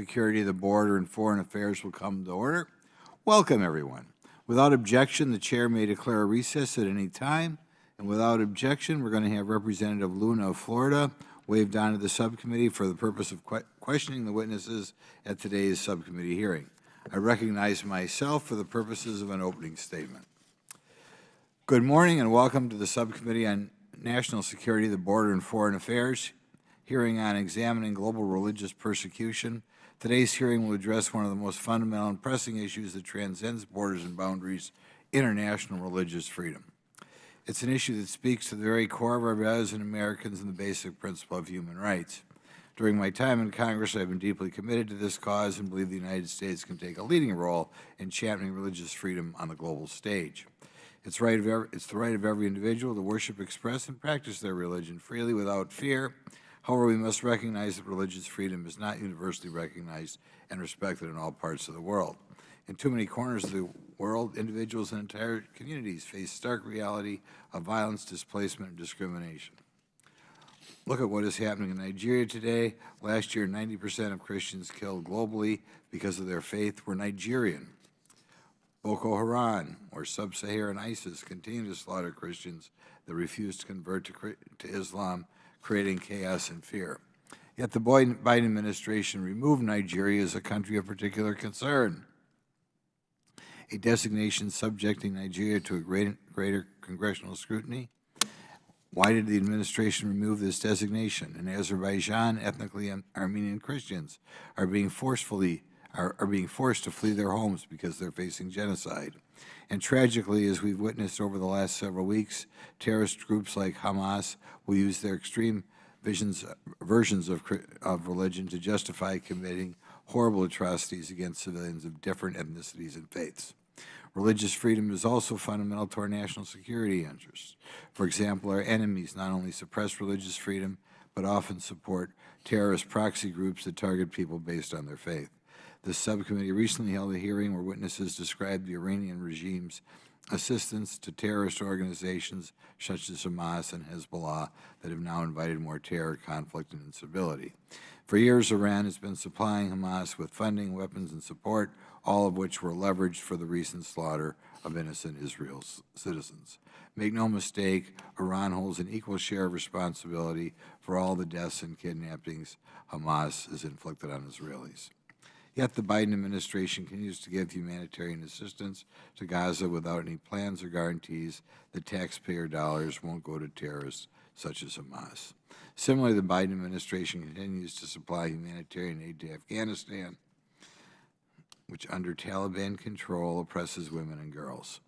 Security of the Border and Foreign Affairs will come to order. Welcome, everyone. Without objection, the chair may declare a recess at any time. And without objection, we're going to have Representative Luna of Florida waived onto the subcommittee for the purpose of questioning the witnesses at today's subcommittee hearing. I recognize myself for the purposes of an opening statement. Good morning and welcome to the Subcommittee on National Security of the Border and Foreign Affairs, hearing on examining global religious persecution. Today's hearing will address one of the most fundamental and pressing issues that transcends borders and boundaries: international religious freedom. It's an issue that speaks to the very core of our values as Americans and the basic principle of human rights. During my time in Congress, I've been deeply committed to this cause and believe the United States can take a leading role in championing religious freedom on the global stage. It's the right of every individual to worship, express, and practice their religion freely without fear. However, we must recognize that religious freedom is not universally recognized and respected in all parts of the world. In too many corners of the world, individuals and entire communities face stark reality of violence, displacement, and discrimination. Look at what is happening in Nigeria today. Last year, 90% of Christians killed globally because of their faith were Nigerian. Boko Haram, or sub-Saharan ISIS, continue to slaughter Christians that refuse to convert to Islam, creating chaos and fear. Yet the Biden administration removed Nigeria as a country of particular concern, a designation subjecting Nigeria to a greater congressional scrutiny. Why did the administration remove this designation? In Azerbaijan, ethnically Armenian Christians are being forced to flee their homes because they're facing genocide. And tragically, as we've witnessed over the last several weeks, terrorist groups like Hamas will use their extreme versions of religion to justify committing horrible atrocities against civilians of different ethnicities and faiths. Religious freedom is also fundamental to our national security interests. For example, our enemies not only suppress religious freedom, but often support terrorist proxy groups that target people based on their faith. The subcommittee recently held a hearing where witnesses described the Iranian regime's assistance to terrorist organizations such as Hamas and Hezbollah that have now invited more terror, conflict, and instability. For years, Iran has been supplying Hamas with funding, weapons, and support, all of which were leveraged for the recent slaughter of innocent Israeli citizens. Make no mistake, Iran holds an equal share of responsibility for all the deaths and kidnappings Hamas has inflicted on Israelis. Yet the Biden administration continues to give humanitarian assistance to Gaza without any plans or guarantees that taxpayer dollars won't go to terrorists such as Hamas. Similarly, the Biden administration continues to supply humanitarian aid to Afghanistan, which under Taliban control oppresses women and girls.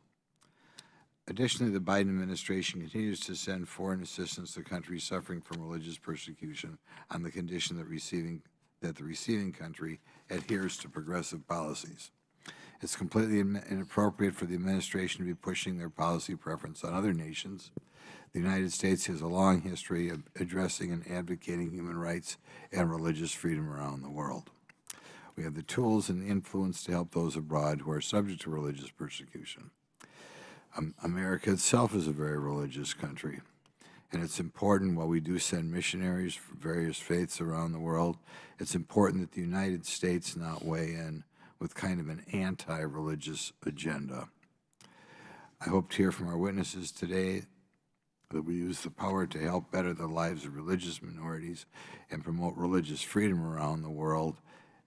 Additionally, the Biden administration continues to send foreign assistance to countries suffering from religious persecution on the condition that the receiving country adheres to progressive policies. It's completely inappropriate for the administration to be pushing their policy preference on other nations. The United States has a long history of addressing and advocating human rights and religious freedom around the world. We have the tools and the influence to help those abroad who are subject to religious persecution. America itself is a very religious country. And it's important, while we do send missionaries from various faiths around the world, it's important that the United States not weigh in with kind of an anti-religious agenda. I hope to hear from our witnesses today that we use the power to help better the lives of religious minorities and promote religious freedom around the world,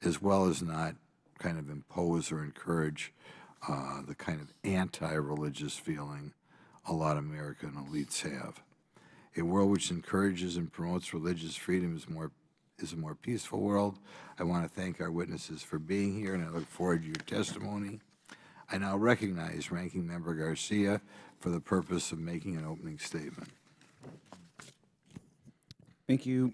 as well as not kind of impose or encourage the kind of anti-religious feeling a lot of American elites have. A world which encourages and promotes religious freedom is a more peaceful world. I want to thank our witnesses for being here, and I look forward to your testimony. I now recognize Ranking Member Garcia for the purpose of making an opening statement. Thank you,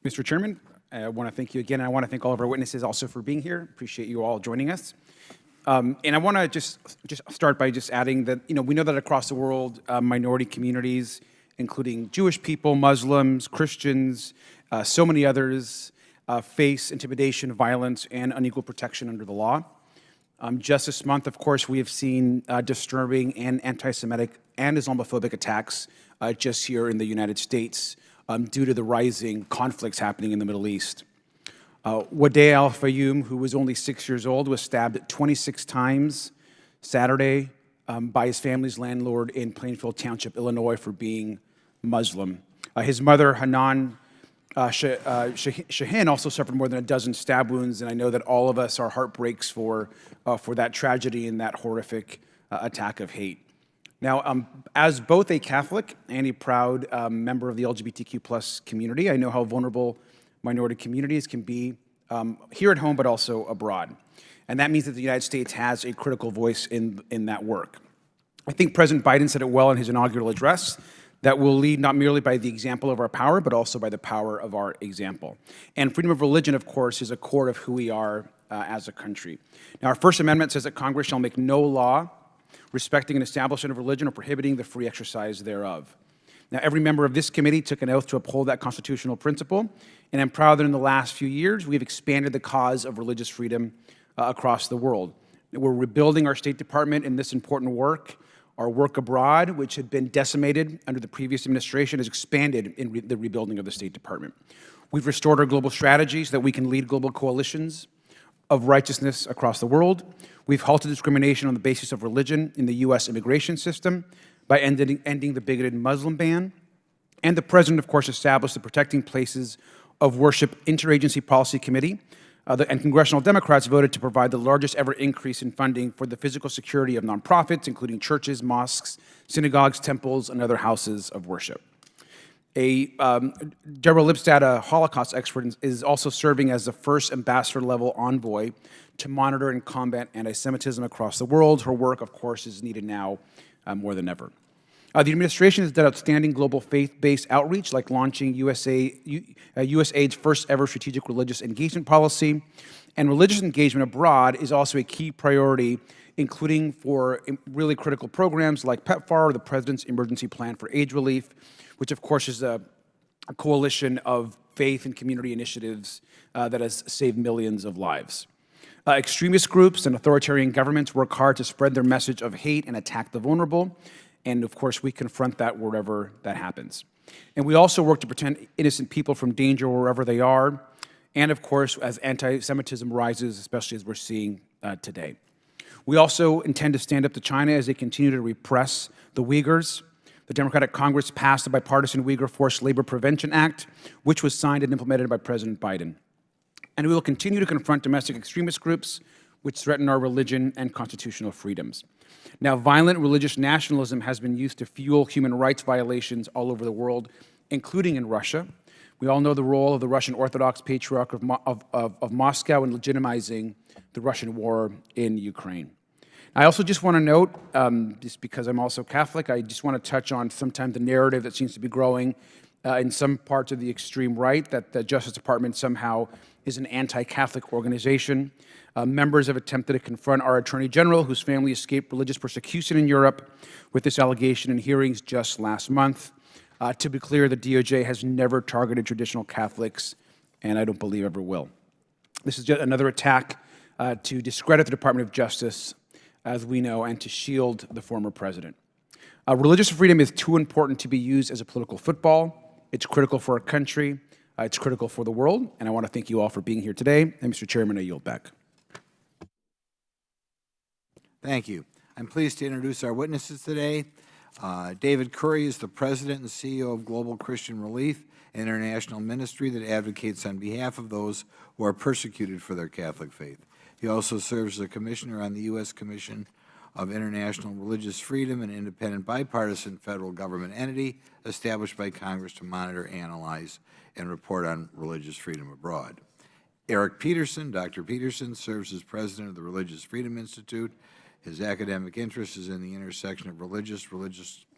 Mr. Chairman. I want to thank you again. I want to thank all of our witnesses also for being here. Appreciate you all joining us. And I want to just start by just adding that, we know that across the world, minority communities, including Jewish people, Muslims, Christians, so many others, face intimidation, violence, and unequal protection under the law. Just this month, of course, we have seen disturbing and anti-Semitic and Islamophobic attacks just here in the United States due to the rising conflicts happening in the Middle East. Wadea Al-Fayoum, who was only 6 years old, was stabbed 26 times Saturday by his family's landlord in Plainfield Township, Illinois, for being Muslim. His mother, Hanan Shahin, also suffered more than a dozen stab wounds, and I know that all of us, our heart breaks for that tragedy and that horrific attack of hate. Now, as both a Catholic and a proud member of the LGBTQ plus community, I know how vulnerable minority communities can be here at home, but also abroad. And that means that the United States has a critical voice in that work. I think President Biden said it well in his inaugural address, that we'll lead not merely by the example of our power, but also by the power of our example. And freedom of religion, of course, is a core of who we are as a country. Now, our First Amendment says that Congress shall make no law respecting an establishment of religion or prohibiting the free exercise thereof. Now, every member of this committee took an oath to uphold that constitutional principle, and I'm proud that in the last few years, we've expanded the cause of religious freedom across the world. We're rebuilding our State Department in this important work. Our work abroad, which had been decimated under the previous administration, has expanded in the rebuilding of the State Department. We've restored our global strategies so that we can lead global coalitions of righteousness across the world. We've halted discrimination on the basis of religion in the U.S. immigration system by ending the bigoted Muslim ban. And the President, of course, established the Protecting Places of Worship Interagency Policy Committee, and congressional Democrats voted to provide the largest ever increase in funding for the physical security of nonprofits, including churches, mosques, synagogues, temples, and other houses of worship. Deborah Lipstadt, a Holocaust expert, is also serving as the first ambassador-level envoy to monitor and combat anti-Semitism across the world. Her work, of course, is needed now more than ever. The administration has done outstanding global faith-based outreach, like launching USAID's first ever strategic religious engagement policy. And religious engagement abroad is also a key priority, including for really critical programs like PEPFAR, the President's Emergency Plan for AIDS Relief, which of course is a coalition of faith and community initiatives that has saved millions of lives. Extremist groups and authoritarian governments work hard to spread their message of hate and attack the vulnerable. And of course, we confront that wherever that happens. And we also work to protect innocent people from danger wherever they are. And of course, as anti-Semitism rises, especially as we're seeing today. We also intend to stand up to China as they continue to repress the Uyghurs. The Democratic Congress passed the Bipartisan Uyghur Forced Labor Prevention Act, which was signed and implemented by President Biden. And we will continue to confront domestic extremist groups which threaten our religion and constitutional freedoms. Now, violent religious nationalism has been used to fuel human rights violations all over the world, including in Russia. We all know the role of the Russian Orthodox Patriarch of Moscow in legitimizing the Russian war in Ukraine. I also just want to note, just because I'm also Catholic, I just want to touch on sometimes the narrative that seems to be growing in some parts of the extreme right, that the Justice Department somehow is an anti-Catholic organization. Members have attempted to confront our Attorney General, whose family escaped religious persecution in Europe, with this allegation in hearings just last month. To be clear, the DOJ has never targeted traditional Catholics, and I don't believe ever will. This is just another attack to discredit the Department of Justice, as we know, and to shield the former president. Religious freedom is too important to be used as a political football. It's critical for our country. It's critical for the world. And I want to thank you all for being here today. And Mr. Chairman, I yield back. Thank you. I'm pleased to introduce our witnesses today. David Curry is the President and CEO of Global Christian Relief, an international ministry that advocates on behalf of those who are persecuted for their Catholic faith. He also serves as a commissioner on the U.S. Commission of International Religious Freedom, an independent bipartisan federal government entity established by Congress to monitor, analyze, and report on religious freedom abroad. Eric Peterson, Dr. Peterson, serves as president of the Religious Freedom Institute. His academic interest is in the intersection of religious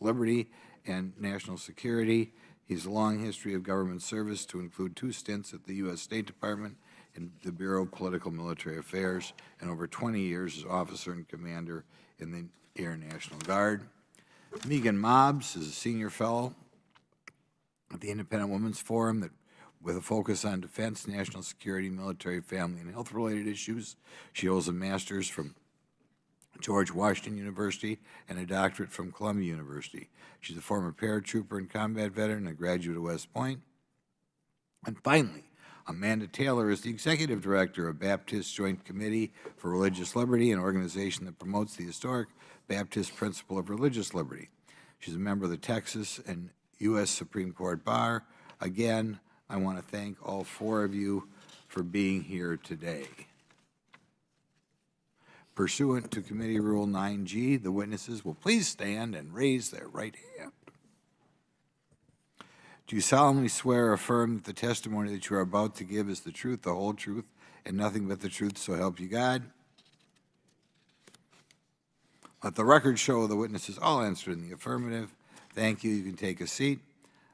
liberty, and national security. He has a long history of government service, to include 2 stints at the U.S. State Department in the Bureau of Political Military Affairs, and over 20 years as officer and commander in the Air National Guard. Megan Mobbs is a senior fellow at the Independent Women's Forum with a focus on defense, national security, military, family, and health-related issues. She holds a master's from George Washington University and a doctorate from Columbia University. She's a former paratrooper and combat veteran, a graduate of West Point. And finally, Amanda Taylor is the Executive Director of Baptist Joint Committee for Religious Liberty, an organization that promotes the historic Baptist principle of religious liberty. She's a member of the Texas and U.S. Supreme Court Bar. Again, I want to thank all four of you for being here today. Pursuant to Committee Rule 9G, the witnesses will please stand and raise their right hand. Do you solemnly swear or affirm that the testimony that you are about to give is the truth, the whole truth, and nothing but the truth, so help you God? Let the record show the witnesses all answered in the affirmative. Thank you. You can take a seat.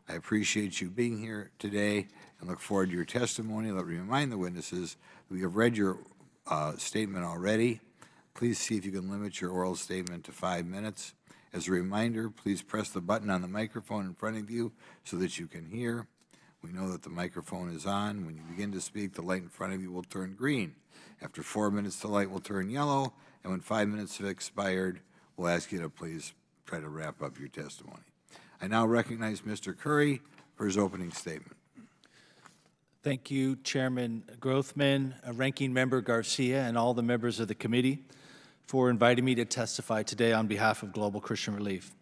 I appreciate you being here today and look forward to your testimony. Let me remind the witnesses that we have read your statement already. Please see if you can limit your oral statement to 5 minutes. As a reminder, please press the button on the microphone in front of you so that you can hear. We know that the microphone is on. When you begin to speak, the light in front of you will turn green. After 4 minutes, the light will turn yellow, and when 5 minutes have expired, we'll ask you to please try to wrap up your testimony. I now recognize Mr. Curry for his opening statement. Thank you, Chairman Grothman, Ranking Member Garcia, and all the members of the committee for inviting me to testify today on behalf of Global Christian Relief.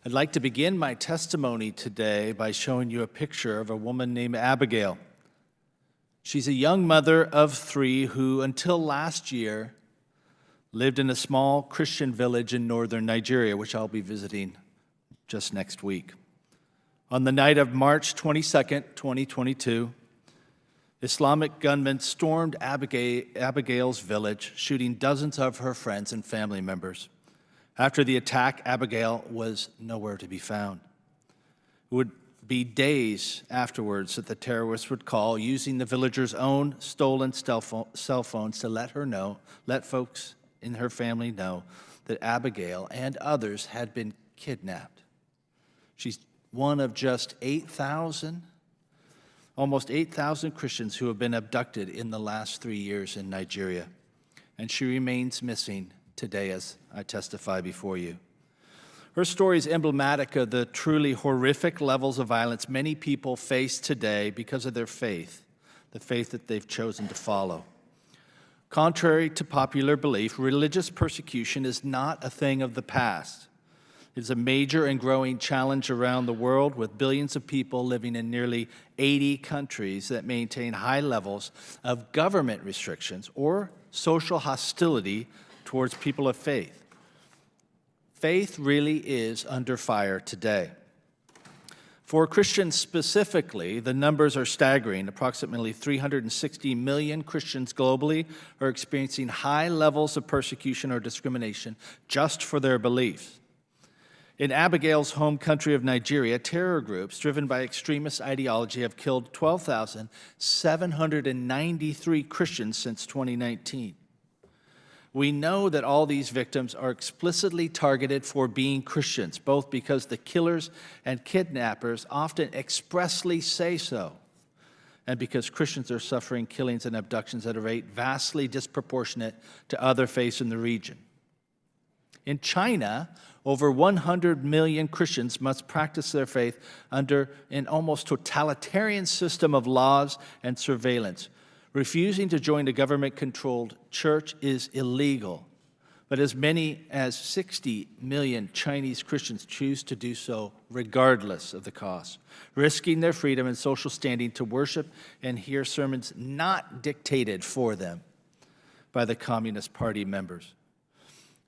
I'd like to begin my testimony today by showing you a picture of a woman named Abigail. She's a young mother of 3 who, until last year, lived in a small Christian village in northern Nigeria, which I'll be visiting just next week. On the night of March 22nd, 2022, Islamic gunmen stormed Abigail's village, shooting dozens of her friends and family members. After the attack, Abigail was nowhere to be found. It would be days afterwards that the terrorists would call, using the villagers' own stolen cell phones to let folks in her family know that Abigail and others had been kidnapped. She's one of just almost 8,000 Christians who have been abducted in the last 3 years in Nigeria, and she remains missing today as I testify before you. Her story is emblematic of the truly horrific levels of violence many people face today because of their faith, the faith that they've chosen to follow. Contrary to popular belief, religious persecution is not a thing of the past. It is a major and growing challenge around the world, with billions of people living in nearly 80 countries that maintain high levels of government restrictions or social hostility towards people of faith. Faith really is under fire today. For Christians specifically, the numbers are staggering. Approximately 360 million Christians globally are experiencing high levels of persecution or discrimination just for their beliefs. In Abigail's home country of Nigeria, terror groups driven by extremist ideology have killed 12,793 Christians since 2019. We know that all these victims are explicitly targeted for being Christians, both because the killers and kidnappers often expressly say so, and because Christians are suffering killings and abductions at a rate vastly disproportionate to other faiths in the region. In China, over 100 million Christians must practice their faith under an almost totalitarian system of laws and surveillance. Refusing to join a government-controlled church is illegal, but as many as 60 million Chinese Christians choose to do so regardless of the cost, risking their freedom and social standing to worship and hear sermons not dictated for them by the Communist Party members.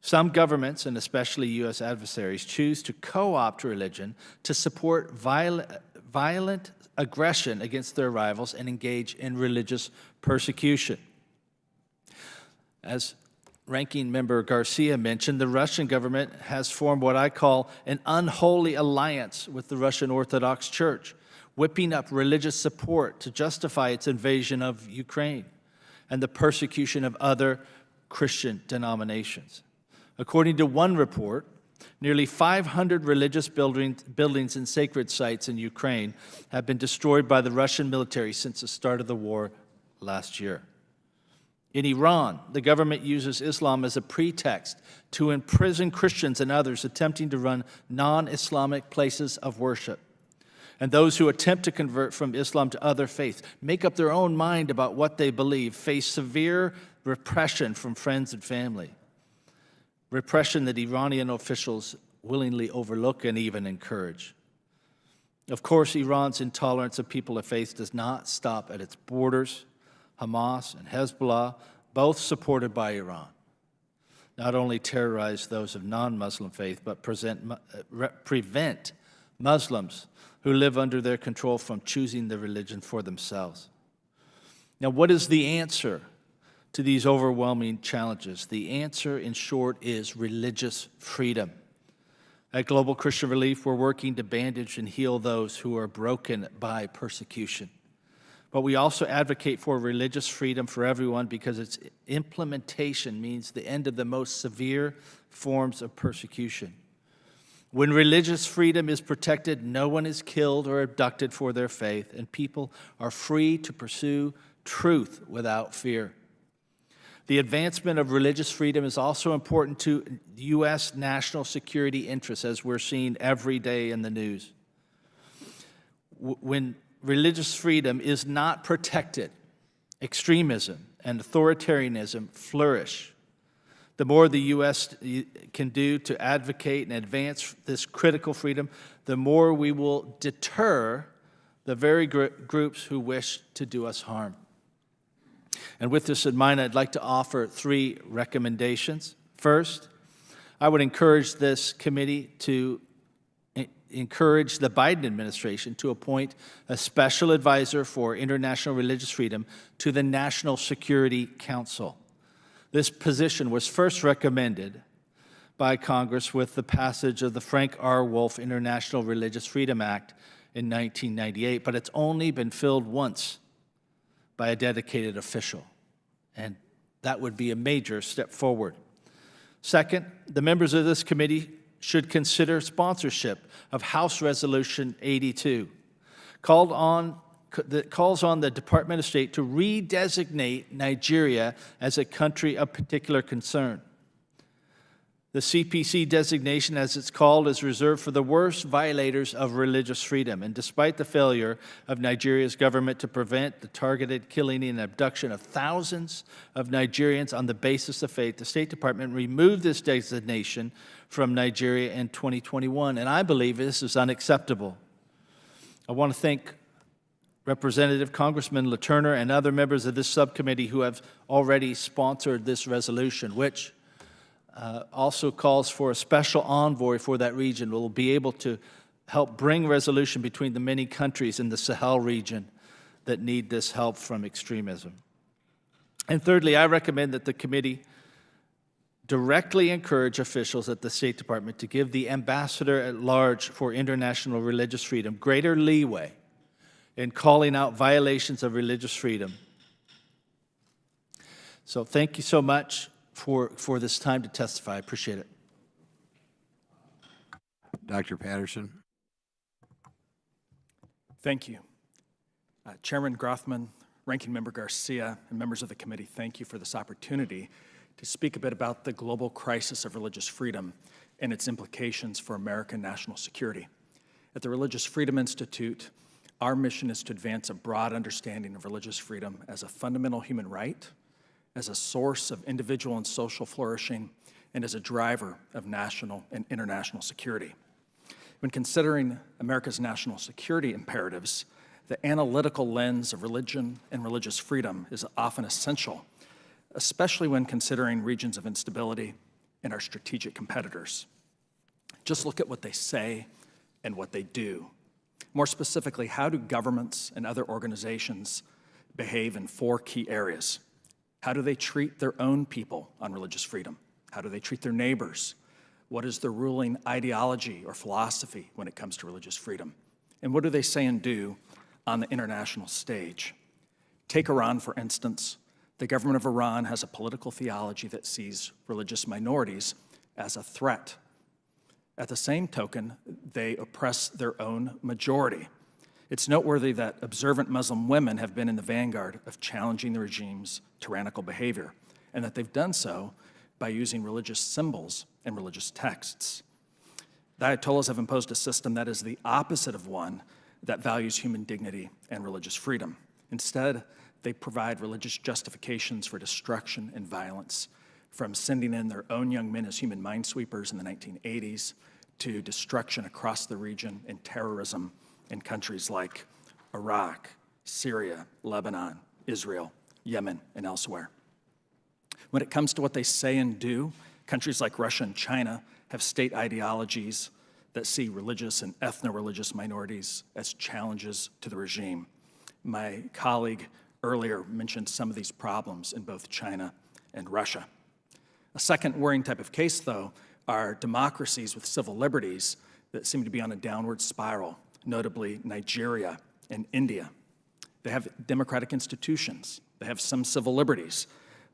Some governments, and especially U.S. adversaries, choose to co-opt religion to support violent aggression against their rivals and engage in religious persecution. As Ranking Member Garcia mentioned, the Russian government has formed what I call an unholy alliance with the Russian Orthodox Church, whipping up religious support to justify its invasion of Ukraine and the persecution of other Christian denominations. According to one report, nearly 500 religious buildings and sacred sites in Ukraine have been destroyed by the Russian military since the start of the war last year. In Iran, the government uses Islam as a pretext to imprison Christians and others attempting to run non-Islamic places of worship. And those who attempt to convert from Islam to other faiths, make up their own mind about what they believe, face severe repression from friends and family. Repression that Iranian officials willingly overlook and even encourage. Of course, Iran's intolerance of people of faith does not stop at its borders. Hamas and Hezbollah, both supported by Iran, not only terrorize those of non-Muslim faith, but prevent Muslims who live under their control from choosing the religion for themselves. Now, what is the answer to these overwhelming challenges? The answer, in short, is religious freedom. At Global Christian Relief, we're working to bandage and heal those who are broken by persecution. But we also advocate for religious freedom for everyone because its implementation means the end of the most severe forms of persecution. When religious freedom is protected, no one is killed or abducted for their faith, and people are free to pursue truth without fear. The advancement of religious freedom is also important to U.S. national security interests, as we're seeing every day in the news. When religious freedom is not protected, extremism and authoritarianism flourish. The more the U.S. can do to advocate and advance this critical freedom, the more we will deter the very groups who wish to do us harm. And with this in mind, I'd like to offer 3 recommendations. First, I would encourage this committee to encourage the Biden administration to appoint a special advisor for international religious freedom to the National Security Council. This position was first recommended by Congress with the passage of the Frank R. Wolf International Religious Freedom Act in 1998, but it's only been filled once by a dedicated official, and that would be a major step forward. Second, the members of this committee should consider sponsorship of House Resolution 82, that calls on the Department of State to redesignate Nigeria as a country of particular concern. The CPC designation, as it's called, is reserved for the worst violators of religious freedom. And despite the failure of Nigeria's government to prevent the targeted killing and abduction of thousands of Nigerians on the basis of faith, the State Department removed this designation from Nigeria in 2021. And I believe this is unacceptable. I want to thank Representative Congressman LaTurner and other members of this subcommittee who have already sponsored this resolution, which also calls for a special envoy for that region who will be able to help bring resolution between the many countries in the Sahel region that need this help from extremism. And thirdly, I recommend that the committee directly encourage officials at the State Department to give the ambassador at large for international religious freedom greater leeway in calling out violations of religious freedom. So thank you so much for this time to testify. I appreciate it. Dr. Patterson. Thank you. Chairman Grothman, Ranking Member Garcia, and members of the committee, thank you for this opportunity to speak a bit about the global crisis of religious freedom and its implications for American national security. At the Religious Freedom Institute, our mission is to advance a broad understanding of religious freedom as a fundamental human right, as a source of individual and social flourishing, and as a driver of national and international security. When considering America's national security imperatives, the analytical lens of religion and religious freedom is often essential, especially when considering regions of instability and our strategic competitors. Just look at what they say and what they do. More specifically, how do governments and other organizations behave in 4 key areas? How do they treat their own people on religious freedom? How do they treat their neighbors? What is their ruling ideology or philosophy when it comes to religious freedom? And what do they say and do on the international stage? Take Iran, for instance. The government of Iran has a political theology that sees religious minorities as a threat. At the same token, they oppress their own majority. It's noteworthy that observant Muslim women have been in the vanguard of challenging the regime's tyrannical behavior, and that they've done so by using religious symbols and religious texts. The Ayatollahs have imposed a system that is the opposite of one that values human dignity and religious freedom. Instead, they provide religious justifications for destruction and violence, from sending in their own young men as human minesweepers in the 1980s to destruction across the region and terrorism in countries like Iraq, Syria, Lebanon, Israel, Yemen, and elsewhere. When it comes to what they say and do, countries like Russia and China have state ideologies that see religious and ethno-religious minorities as challenges to the regime. My colleague earlier mentioned some of these problems in both China and Russia. A second worrying type of case, though, are democracies with civil liberties that seem to be on a downward spiral, notably Nigeria and India. They have democratic institutions, they have some civil liberties,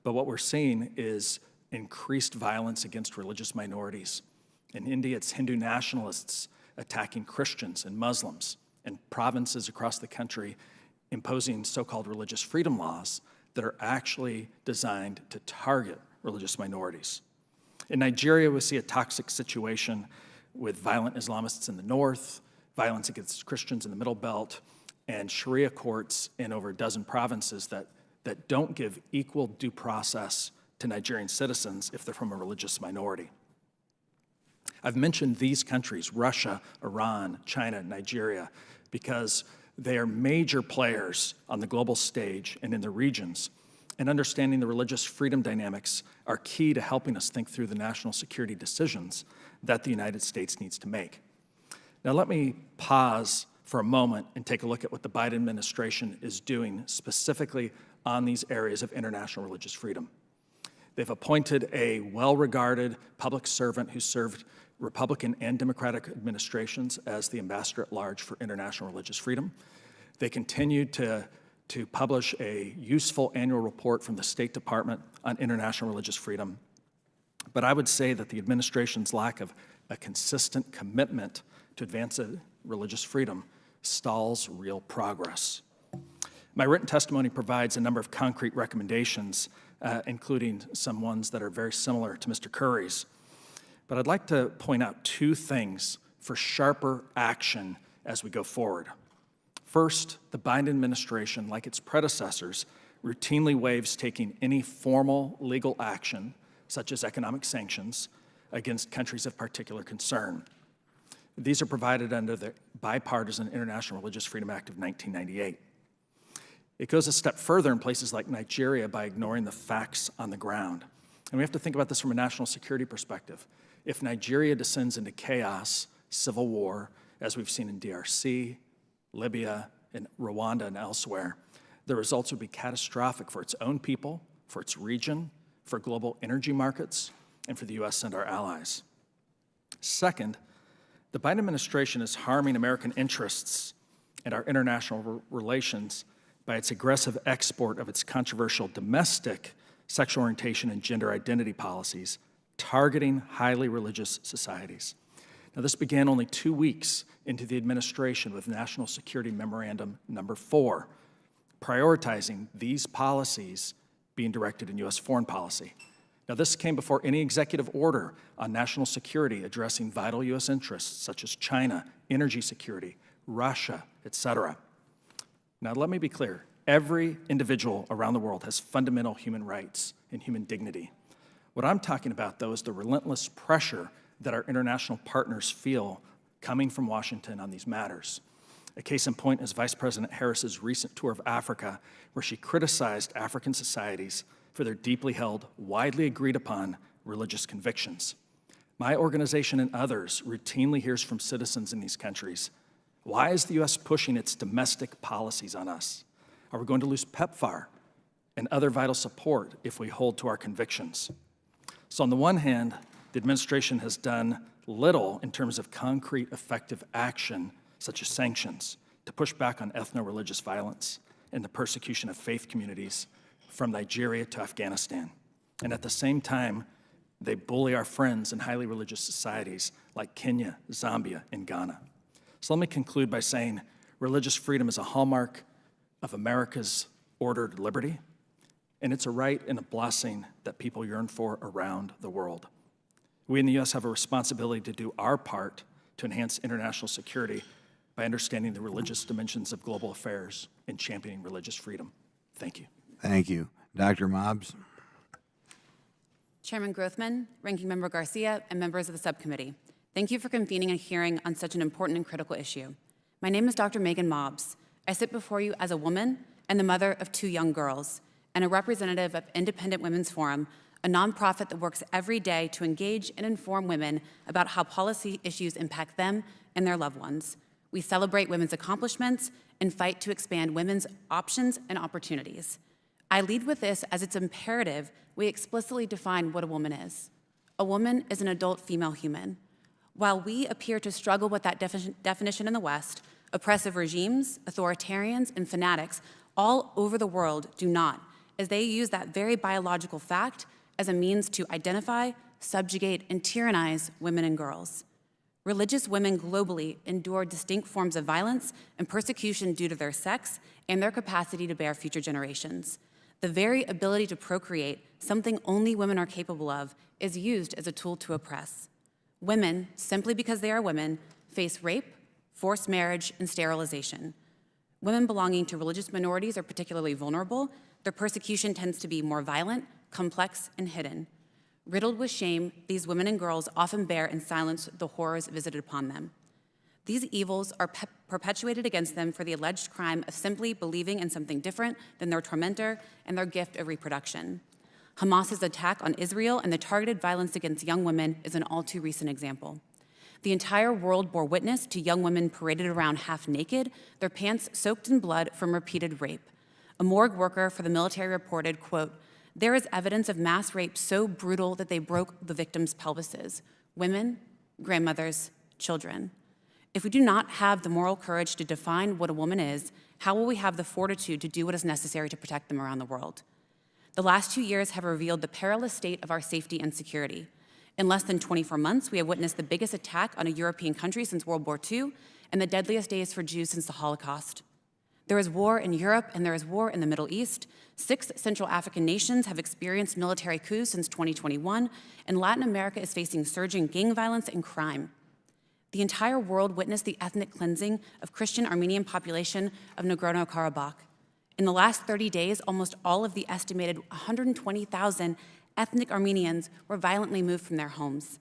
but what we're seeing is increased violence against religious minorities. In India, it's Hindu nationalists attacking Christians and Muslims, and provinces across the country imposing so-called religious freedom laws that are actually designed to target religious minorities. In Nigeria, we see a toxic situation with violent Islamists in the north, violence against Christians in the Middle Belt, and Sharia courts in over a dozen provinces that don't give equal due process to Nigerian citizens if they're from a religious minority. I've mentioned these countries, Russia, Iran, China, Nigeria, because they are major players on the global stage and in the regions, and understanding the religious freedom dynamics are key to helping us think through the national security decisions that the United States needs to make. Now let me pause for a moment and take a look at what the Biden administration is doing specifically on these areas of international religious freedom. They've appointed a well-regarded public servant who served Republican and Democratic administrations as the ambassador at large for international religious freedom. They continue to publish a useful annual report from the State Department on international religious freedom. But I would say that the administration's lack of a consistent commitment to advance religious freedom stalls real progress. My written testimony provides a number of concrete recommendations, including some ones that are very similar to Mr. Curry's. But I'd like to point out two things for sharper action as we go forward. First, the Biden administration, like its predecessors, routinely waives taking any formal legal action, such as economic sanctions, against countries of particular concern. These are provided under the Bipartisan International Religious Freedom Act of 1998. It goes a step further in places like Nigeria by ignoring the facts on the ground. And we have to think about this from a national security perspective. If Nigeria descends into chaos, civil war, as we've seen in DRC, Libya, and Rwanda and elsewhere, the results would be catastrophic for its own people, for its region, for global energy markets, and for the U.S. and our allies. Second, the Biden administration is harming American interests and our international relations by its aggressive export of its controversial domestic sexual orientation and gender identity policies, targeting highly religious societies. Now, this began only 2 weeks into the administration with National Security Memorandum Number 4, prioritizing these policies being directed in U.S. foreign policy. Now, this came before any executive order on national security addressing vital U.S. interests such as China, energy security, Russia, etc. Now, let me be clear. Every individual around the world has fundamental human rights and human dignity. What I'm talking about, though, is the relentless pressure that our international partners feel coming from Washington on these matters. A case in point is Vice President Harris's recent tour of Africa, where she criticized African societies for their deeply held, widely agreed upon religious convictions. My organization and others routinely hears from citizens in these countries, why is the U.S. pushing its domestic policies on us? Are we going to lose PEPFAR and other vital support if we hold to our convictions? So on the one hand, the administration has done little in terms of concrete, effective action, such as sanctions, to push back on ethno-religious violence and the persecution of faith communities from Nigeria to Afghanistan. And at the same time, they bully our friends in highly religious societies like Kenya, Zambia, and Ghana. So let me conclude by saying religious freedom is a hallmark of America's ordered liberty, and it's a right and a blessing that people yearn for around the world. We in the U.S. have a responsibility to do our part to enhance international security, by understanding the religious dimensions of global affairs and championing religious freedom. Thank you. Thank you. Dr. Mobbs? Chairman Grothman, Ranking Member Garcia, and members of the subcommittee, thank you for convening a hearing on such an important and critical issue. My name is Dr. Megan Mobbs. I sit before you as a woman and the mother of 2 young girls, and a representative of Independent Women's Forum, a nonprofit that works every day to engage and inform women about how policy issues impact them and their loved ones. We celebrate women's accomplishments and fight to expand women's options and opportunities. I lead with this as it's imperative we explicitly define what a woman is. A woman is an adult female human. While we appear to struggle with that definition in the West, oppressive regimes, authoritarians, and fanatics all over the world do not, as they use that very biological fact as a means to identify, subjugate, and tyrannize women and girls. Religious women globally endure distinct forms of violence and persecution due to their sex and their capacity to bear future generations. The very ability to procreate, something only women are capable of, is used as a tool to oppress. Women, simply because they are women, face rape, forced marriage, and sterilization. Women belonging to religious minorities are particularly vulnerable. Their persecution tends to be more violent, complex, and hidden. Riddled with shame, these women and girls often bear in silence the horrors visited upon them. These evils are perpetuated against them for the alleged crime of simply believing in something different than their tormentor and their gift of reproduction. Hamas's attack on Israel and the targeted violence against young women is an all too recent example. The entire world bore witness to young women paraded around half naked, their pants soaked in blood from repeated rape. A morgue worker for the military reported, quote, "There is evidence of mass rape so brutal that they broke the victims' pelvises. Women, grandmothers, children." If we do not have the moral courage to define what a woman is, how will we have the fortitude to do what is necessary to protect them around the world? The last 2 years have revealed the perilous state of our safety and security. In less than 24 months, we have witnessed the biggest attack on a European country since World War II and the deadliest days for Jews since the Holocaust. There is war in Europe and there is war in the Middle East. 6 Central African nations have experienced military coups since 2021, and Latin America is facing surging gang violence and crime. The entire world witnessed the ethnic cleansing of Christian Armenian population of Nagorno-Karabakh. In the last 30 days, almost all of the estimated 120,000 ethnic Armenians were violently moved from their homes.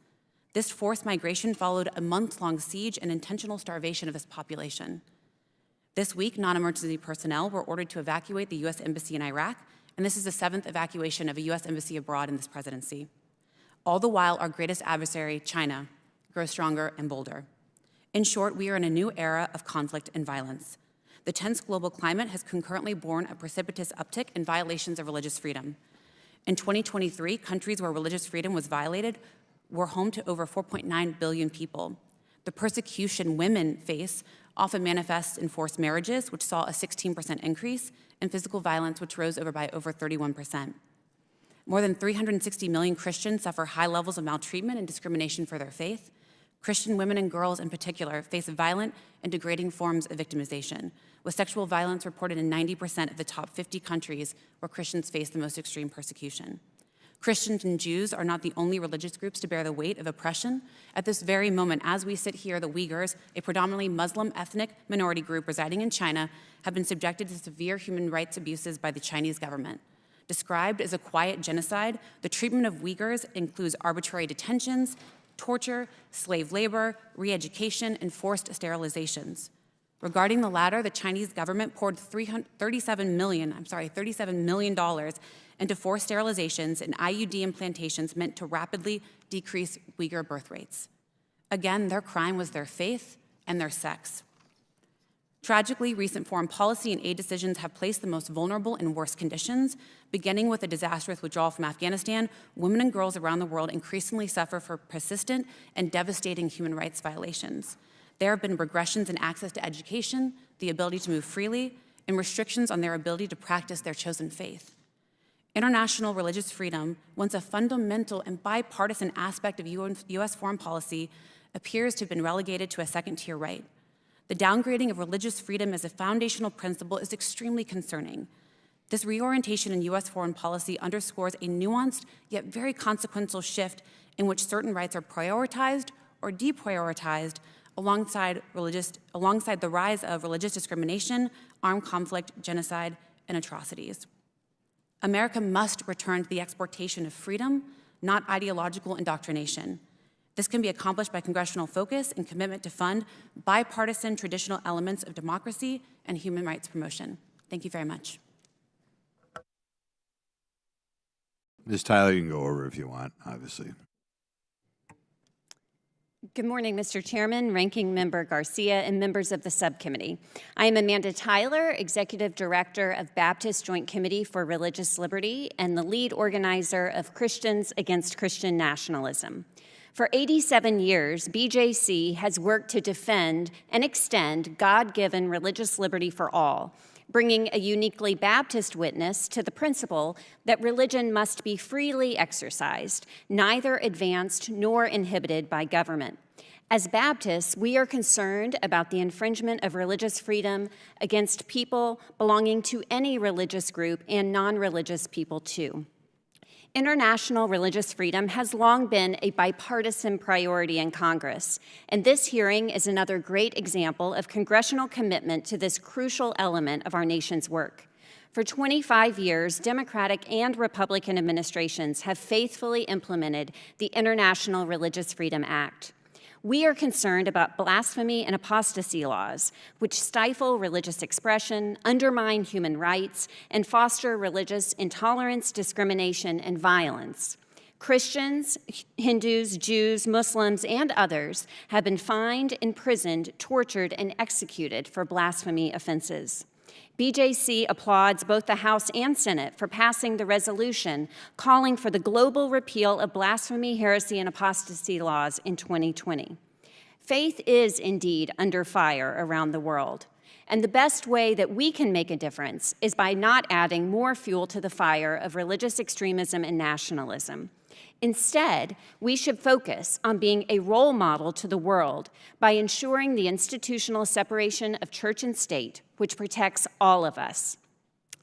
This forced migration followed a month-long siege and intentional starvation of this population. This week, non-emergency personnel were ordered to evacuate the U.S. Embassy in Iraq, and this is the 7th evacuation of a U.S. embassy abroad in this presidency. All the while, our greatest adversary, China, grows stronger and bolder. In short, we are in a new era of conflict and violence. The tense global climate has concurrently borne a precipitous uptick in violations of religious freedom. In 2023, countries where religious freedom was violated were home to over 4.9 billion people. The persecution women face often manifests in forced marriages, which saw a 16% increase, and physical violence, which rose by over 31%. More than 360 million Christians suffer high levels of maltreatment and discrimination for their faith. Christian women and girls in particular face violent and degrading forms of victimization, with sexual violence reported in 90% of the top 50 countries where Christians face the most extreme persecution. Christians and Jews are not the only religious groups to bear the weight of oppression. At this very moment, as we sit here, the Uyghurs, a predominantly Muslim ethnic minority group residing in China, have been subjected to severe human rights abuses by the Chinese government. Described as a quiet genocide, the treatment of Uyghurs includes arbitrary detentions, torture, slave labor, re-education, and forced sterilizations. Regarding the latter, the Chinese government poured $37 million into forced sterilizations and IUD implantations meant to rapidly decrease Uyghur birth rates. Again, their crime was their faith and their sex. Tragically, recent foreign policy and aid decisions have placed the most vulnerable in worse conditions. Beginning with a disastrous withdrawal from Afghanistan, women and girls around the world increasingly suffer for persistent and devastating human rights violations. There have been regressions in access to education, the ability to move freely, and restrictions on their ability to practice their chosen faith. International religious freedom, once a fundamental and bipartisan aspect of U.S. foreign policy, appears to have been relegated to a second-tier right. The downgrading of religious freedom as a foundational principle is extremely concerning. This reorientation in U.S. foreign policy underscores a nuanced yet very consequential shift in which certain rights are prioritized or deprioritized alongside the rise of religious discrimination, armed conflict, genocide, and atrocities. America must return to the exportation of freedom, not ideological indoctrination. This can be accomplished by congressional focus and commitment to fund bipartisan traditional elements of democracy and human rights promotion. Thank you very much. Ms. Tyler, you can go over if you want, obviously. Good morning, Mr. Chairman, Ranking Member Garcia, and members of the subcommittee. I am Amanda Tyler, Executive Director of Baptist Joint Committee for Religious Liberty and the lead organizer of Christians Against Christian Nationalism. For 87 years, BJC has worked to defend and extend God-given religious liberty for all, bringing a uniquely Baptist witness to the principle that religion must be freely exercised, neither advanced nor inhibited by government. As Baptists, we are concerned about the infringement of religious freedom against people belonging to any religious group and non-religious people too. International religious freedom has long been a bipartisan priority in Congress, and this hearing is another great example of congressional commitment to this crucial element of our nation's work. For 25 years, Democratic and Republican administrations have faithfully implemented the International Religious Freedom Act. We are concerned about blasphemy and apostasy laws, which stifle religious expression, undermine human rights, and foster religious intolerance, discrimination, and violence. Christians, Hindus, Jews, Muslims, and others have been fined, imprisoned, tortured, and executed for blasphemy offenses. BJC applauds both the House and Senate for passing the resolution calling for the global repeal of blasphemy, heresy, and apostasy laws in 2020. Faith is indeed under fire around the world, and the best way that we can make a difference is by not adding more fuel to the fire of religious extremism and nationalism. Instead, we should focus on being a role model to the world by ensuring the institutional separation of church and state, which protects all of us.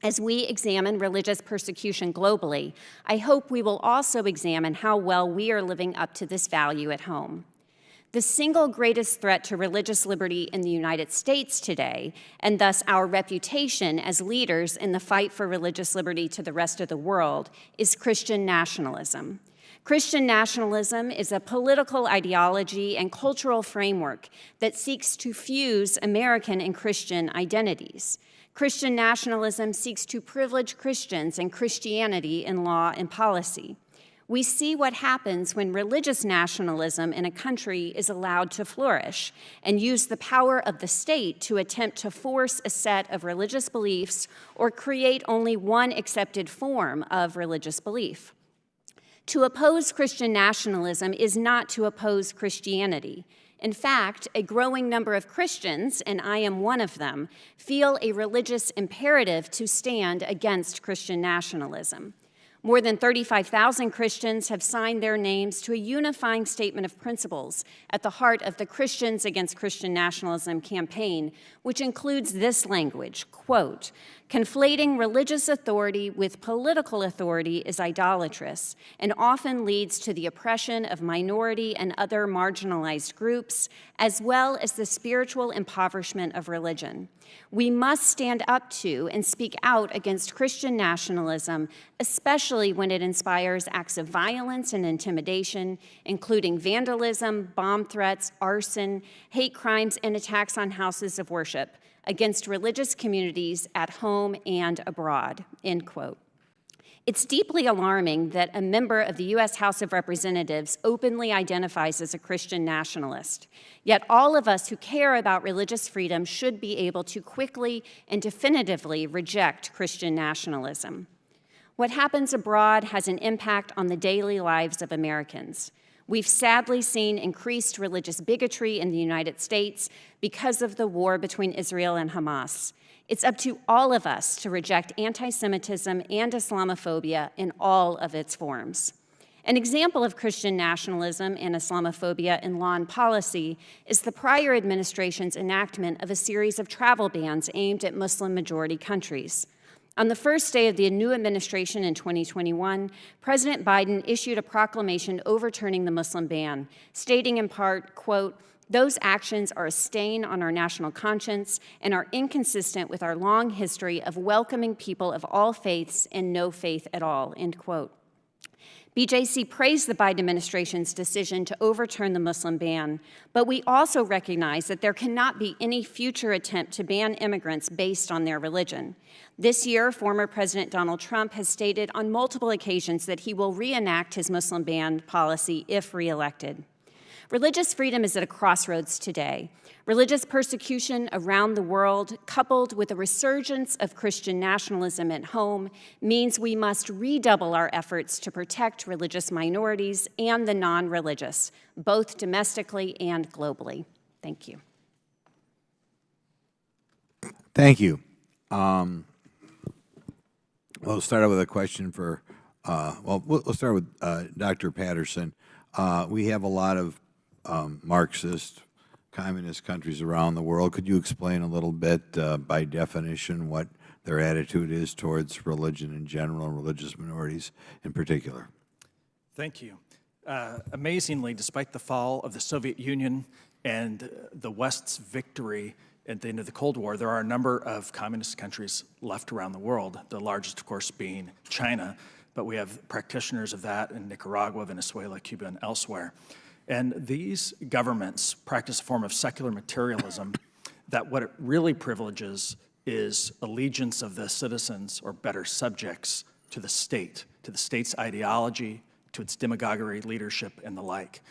As we examine religious persecution globally, I hope we will also examine how well we are living up to this value at home. The single greatest threat to religious liberty in the United States today, and thus our reputation as leaders in the fight for religious liberty to the rest of the world, is Christian nationalism. Christian nationalism is a political ideology and cultural framework that seeks to fuse American and Christian identities. Christian nationalism seeks to privilege Christians and Christianity in law and policy. We see what happens when religious nationalism in a country is allowed to flourish and use the power of the state to attempt to force a set of religious beliefs or create only one accepted form of religious belief. To oppose Christian nationalism is not to oppose Christianity. In fact, a growing number of Christians, and I am one of them, feel a religious imperative to stand against Christian nationalism. More than 35,000 Christians have signed their names to a unifying statement of principles at the heart of the Christians Against Christian Nationalism campaign, which includes this language, quote, "Conflating religious authority with political authority is idolatrous and often leads to the oppression of minority and other marginalized groups, as well as the spiritual impoverishment of religion. We must stand up to and speak out against Christian nationalism, especially when it inspires acts of violence and intimidation, including vandalism, bomb threats, arson, hate crimes, and attacks on houses of worship against religious communities at home and abroad," end quote. It's deeply alarming that a member of the U.S. House of Representatives openly identifies as a Christian nationalist. Yet all of us who care about religious freedom should be able to quickly and definitively reject Christian nationalism. What happens abroad has an impact on the daily lives of Americans. We've sadly seen increased religious bigotry in the United States because of the war between Israel and Hamas. It's up to all of us to reject anti-Semitism and Islamophobia in all of its forms. An example of Christian nationalism and Islamophobia in law and policy is the prior administration's enactment of a series of travel bans aimed at Muslim-majority countries. On the first day of the new administration in 2021, President Biden issued a proclamation overturning the Muslim ban, stating in part, quote, Those actions are a stain on our national conscience and are inconsistent with our long history of welcoming people of all faiths and no faith at all, end quote. BJC praised the Biden administration's decision to overturn the Muslim ban, but we also recognize that there cannot be any future attempt to ban immigrants based on their religion. This year, former President Donald Trump has stated on multiple occasions that he will reenact his Muslim ban policy if reelected. Religious freedom is at a crossroads today. Religious persecution around the world, coupled with a resurgence of Christian nationalism at home, means we must redouble our efforts to protect religious minorities and the non-religious, both domestically and globally. Thank you. Thank you. We'll start out with a question for, we'll start with Dr. Patterson. We have a lot of Marxist, communist countries around the world. Could you explain a little bit, by definition, what their attitude is towards religion in general and religious minorities in particular? Thank you. Amazingly, despite the fall of the Soviet Union and the West's victory at the end of the Cold War, there are a number of communist countries left around the world, the largest, of course, being China, but we have practitioners of that in Nicaragua, Venezuela, Cuba, and elsewhere. And these governments practice a form of secular materialism that what it really privileges is allegiance of the citizens, or better, subjects, to the state's ideology, to its demagoguery, leadership, and the like.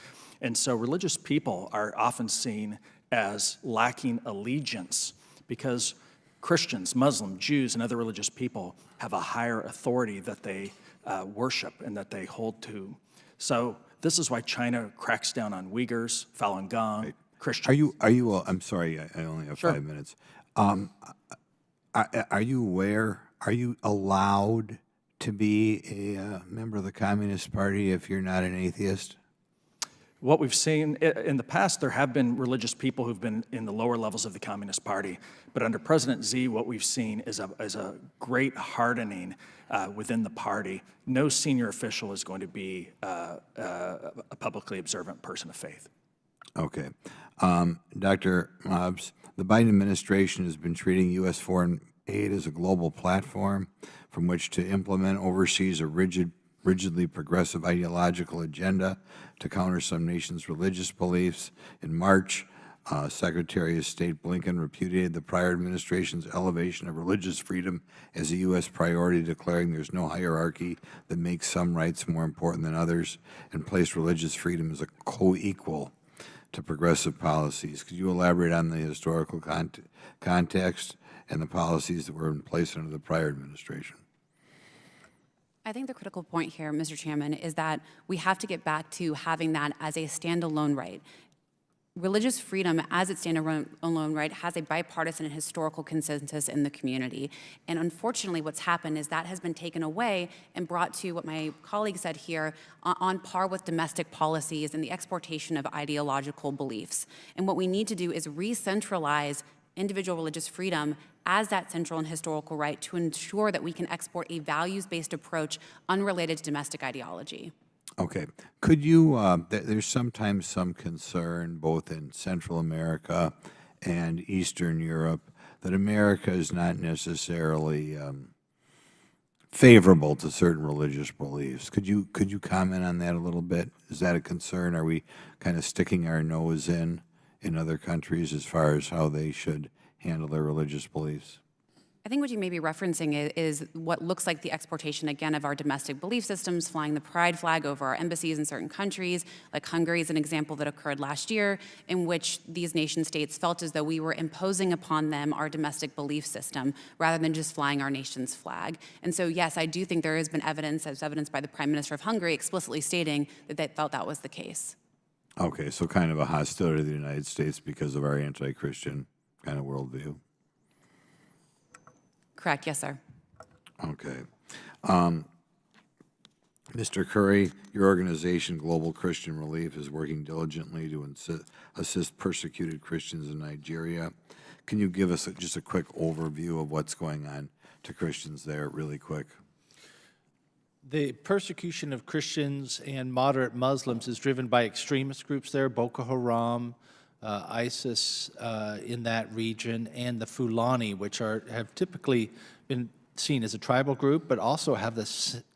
And so religious people are often seen as lacking allegiance because Christians, Muslims, Jews, and other religious people have a higher authority that they worship and that they hold to. So this is why China cracks down on Uyghurs, Falun Gong, right. Christians. Are you? I'm sorry, I only have 5 minutes. Are you aware? Are you allowed to be a member of the Communist Party if you're not an atheist? What we've seen in the past, there have been religious people who've been in the lower levels of the Communist Party, but under President Xi, what we've seen is a great hardening within the party. No senior official is going to be a publicly observant person of faith. Okay. Dr. Mobbs, the Biden administration has been treating U.S. foreign aid as a global platform from which to implement, oversees a rigidly progressive ideological agenda to counter some nations' religious beliefs. In March, Secretary of State Blinken repudiated the prior administration's elevation of religious freedom as a U.S. priority, declaring there's no hierarchy that makes some rights more important than others, and placed religious freedom as a co-equal to progressive policies. Could you elaborate on the historical context and the policies that were in place under the prior administration? I think the critical point here, Mr. Chairman, is that we have to get back to having that as a standalone right. Religious freedom as its standalone right has a bipartisan and historical consensus in the community. And unfortunately, what's happened is that has been taken away and brought to what my colleague said here, on par with domestic policies and the exportation of ideological beliefs. And what we need to do is re-centralize individual religious freedom as that central and historical right to ensure that we can export a values-based approach unrelated to domestic ideology. Okay. Could you, there's sometimes some concern both in Central America and Eastern Europe that America is not necessarily favorable to certain religious beliefs. Could you comment on that a little bit? Is that a concern? Are we kind of sticking our nose in other countries as far as how they should handle their religious beliefs? I think what you may be referencing is what looks like the exportation, again, of our domestic belief systems, flying the pride flag over our embassies in certain countries. Like Hungary is an example that occurred last year, in which these nation states felt as though we were imposing upon them our domestic belief system, rather than just flying our nation's flag. And so, yes, I do think there has been evidence, as evidenced by the Prime Minister of Hungary, explicitly stating that they felt that was the case. Okay, so kind of a hostility to the United States because of our anti-Christian kind of worldview. Correct, yes, sir. Okay. Mr. Curry, your organization, Global Christian Relief, is working diligently to assist persecuted Christians in Nigeria. Can you give us just a quick overview of what's going on to Christians there really quick? The persecution of Christians and moderate Muslims is driven by extremist groups there, Boko Haram, ISIS in that region, and the Fulani, which have typically been seen as a tribal group, but also have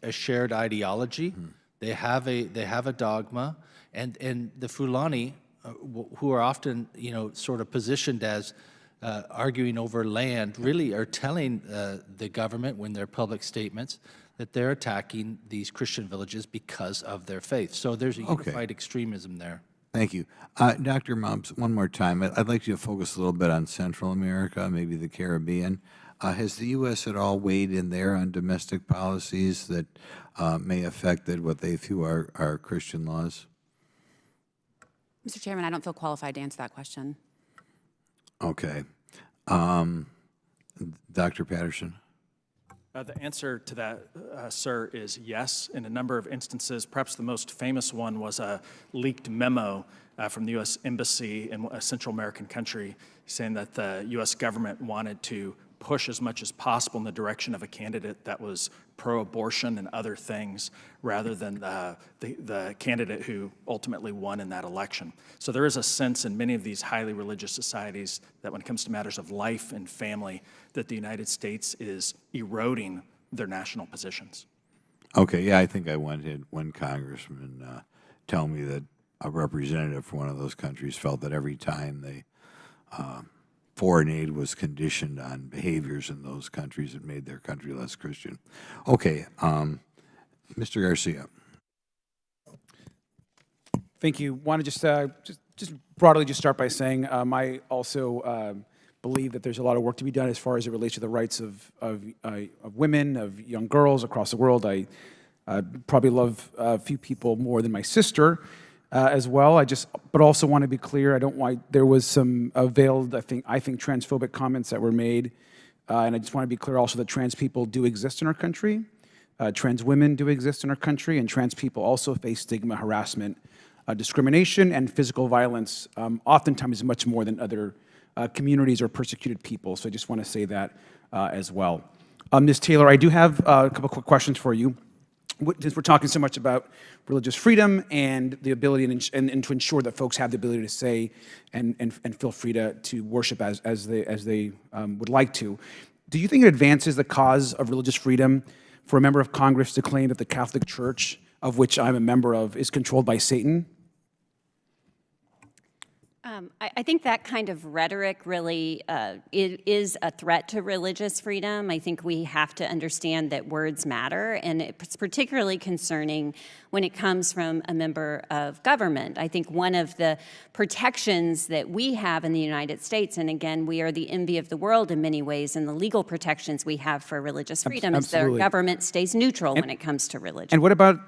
a shared ideology. They have a dogma, and the Fulani, who are often sort of positioned as arguing over land, really are telling the government, when their public statements, that they're attacking these Christian villages because of their faith. So there's a unified extremism there. Thank you. Dr. Mobbs, one more time. I'd like you to focus a little bit on Central America, maybe the Caribbean. Has the U.S. at all weighed in there on domestic policies that may affect what they view are Christian laws? Mr. Chairman, I don't feel qualified to answer that question. Okay. Dr. Patterson? The answer to that, sir, is yes. In a number of instances, perhaps the most famous one was a leaked memo from the U.S. Embassy in a Central American country saying that the U.S. government wanted to push as much as possible in the direction of a candidate that was pro-abortion and other things, rather than the candidate who ultimately won in that election. So there is a sense in many of these highly religious societies that when it comes to matters of life and family, that the United States is eroding their national positions. Okay, yeah, I think I had one congressman tell me that a representative from one of those countries felt that every time they foreign aid was conditioned on behaviors in those countries that made their country less Christian. Okay, Mr. Garcia. Thank you. Want to just broadly start by saying I also believe that there's a lot of work to be done as far as it relates to the rights of women, of young girls across the world. I probably love a few people more than my sister. As well, but also want to be clear. There was some veiled, I think, transphobic comments that were made, and I just want to be clear also that trans people do exist in our country, trans women do exist in our country, and trans people also face stigma, harassment, discrimination, and physical violence, oftentimes much more than other communities or persecuted people. So I just want to say that as well. Ms. Taylor, I do have a couple quick questions for you. Since we're talking so much about religious freedom and the ability and to ensure that folks have the ability to say and feel free to worship as they would like to, do you think it advances the cause of religious freedom for a member of Congress to claim that the Catholic Church, of which I'm a member of, is controlled by Satan? I think that kind of rhetoric really is a threat to religious freedom. I think we have to understand that words matter, and it's particularly concerning when it comes from a member of government. I think one of the protections that we have in the United States, and again, we are the envy of the world in many ways, and the legal protections we have for religious freedom is that our government stays neutral when it comes to religion. And what about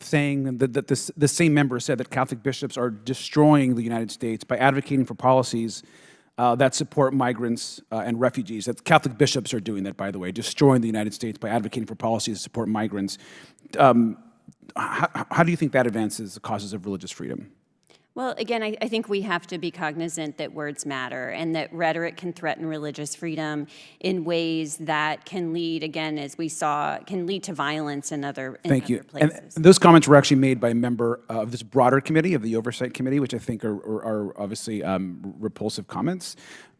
saying that the same member said that Catholic bishops are destroying the United States by advocating for policies that support migrants and refugees? That Catholic bishops are doing that, by the way, destroying the United States by advocating for policies that support migrants. How do you think that advances the causes of religious freedom? Well, again, I think we have to be cognizant that words matter and that rhetoric can threaten religious freedom in ways that can lead, again, as we saw, can lead to violence in other places. And those comments were actually made by a member of this broader committee, of the Oversight Committee, which I think are obviously repulsive comments.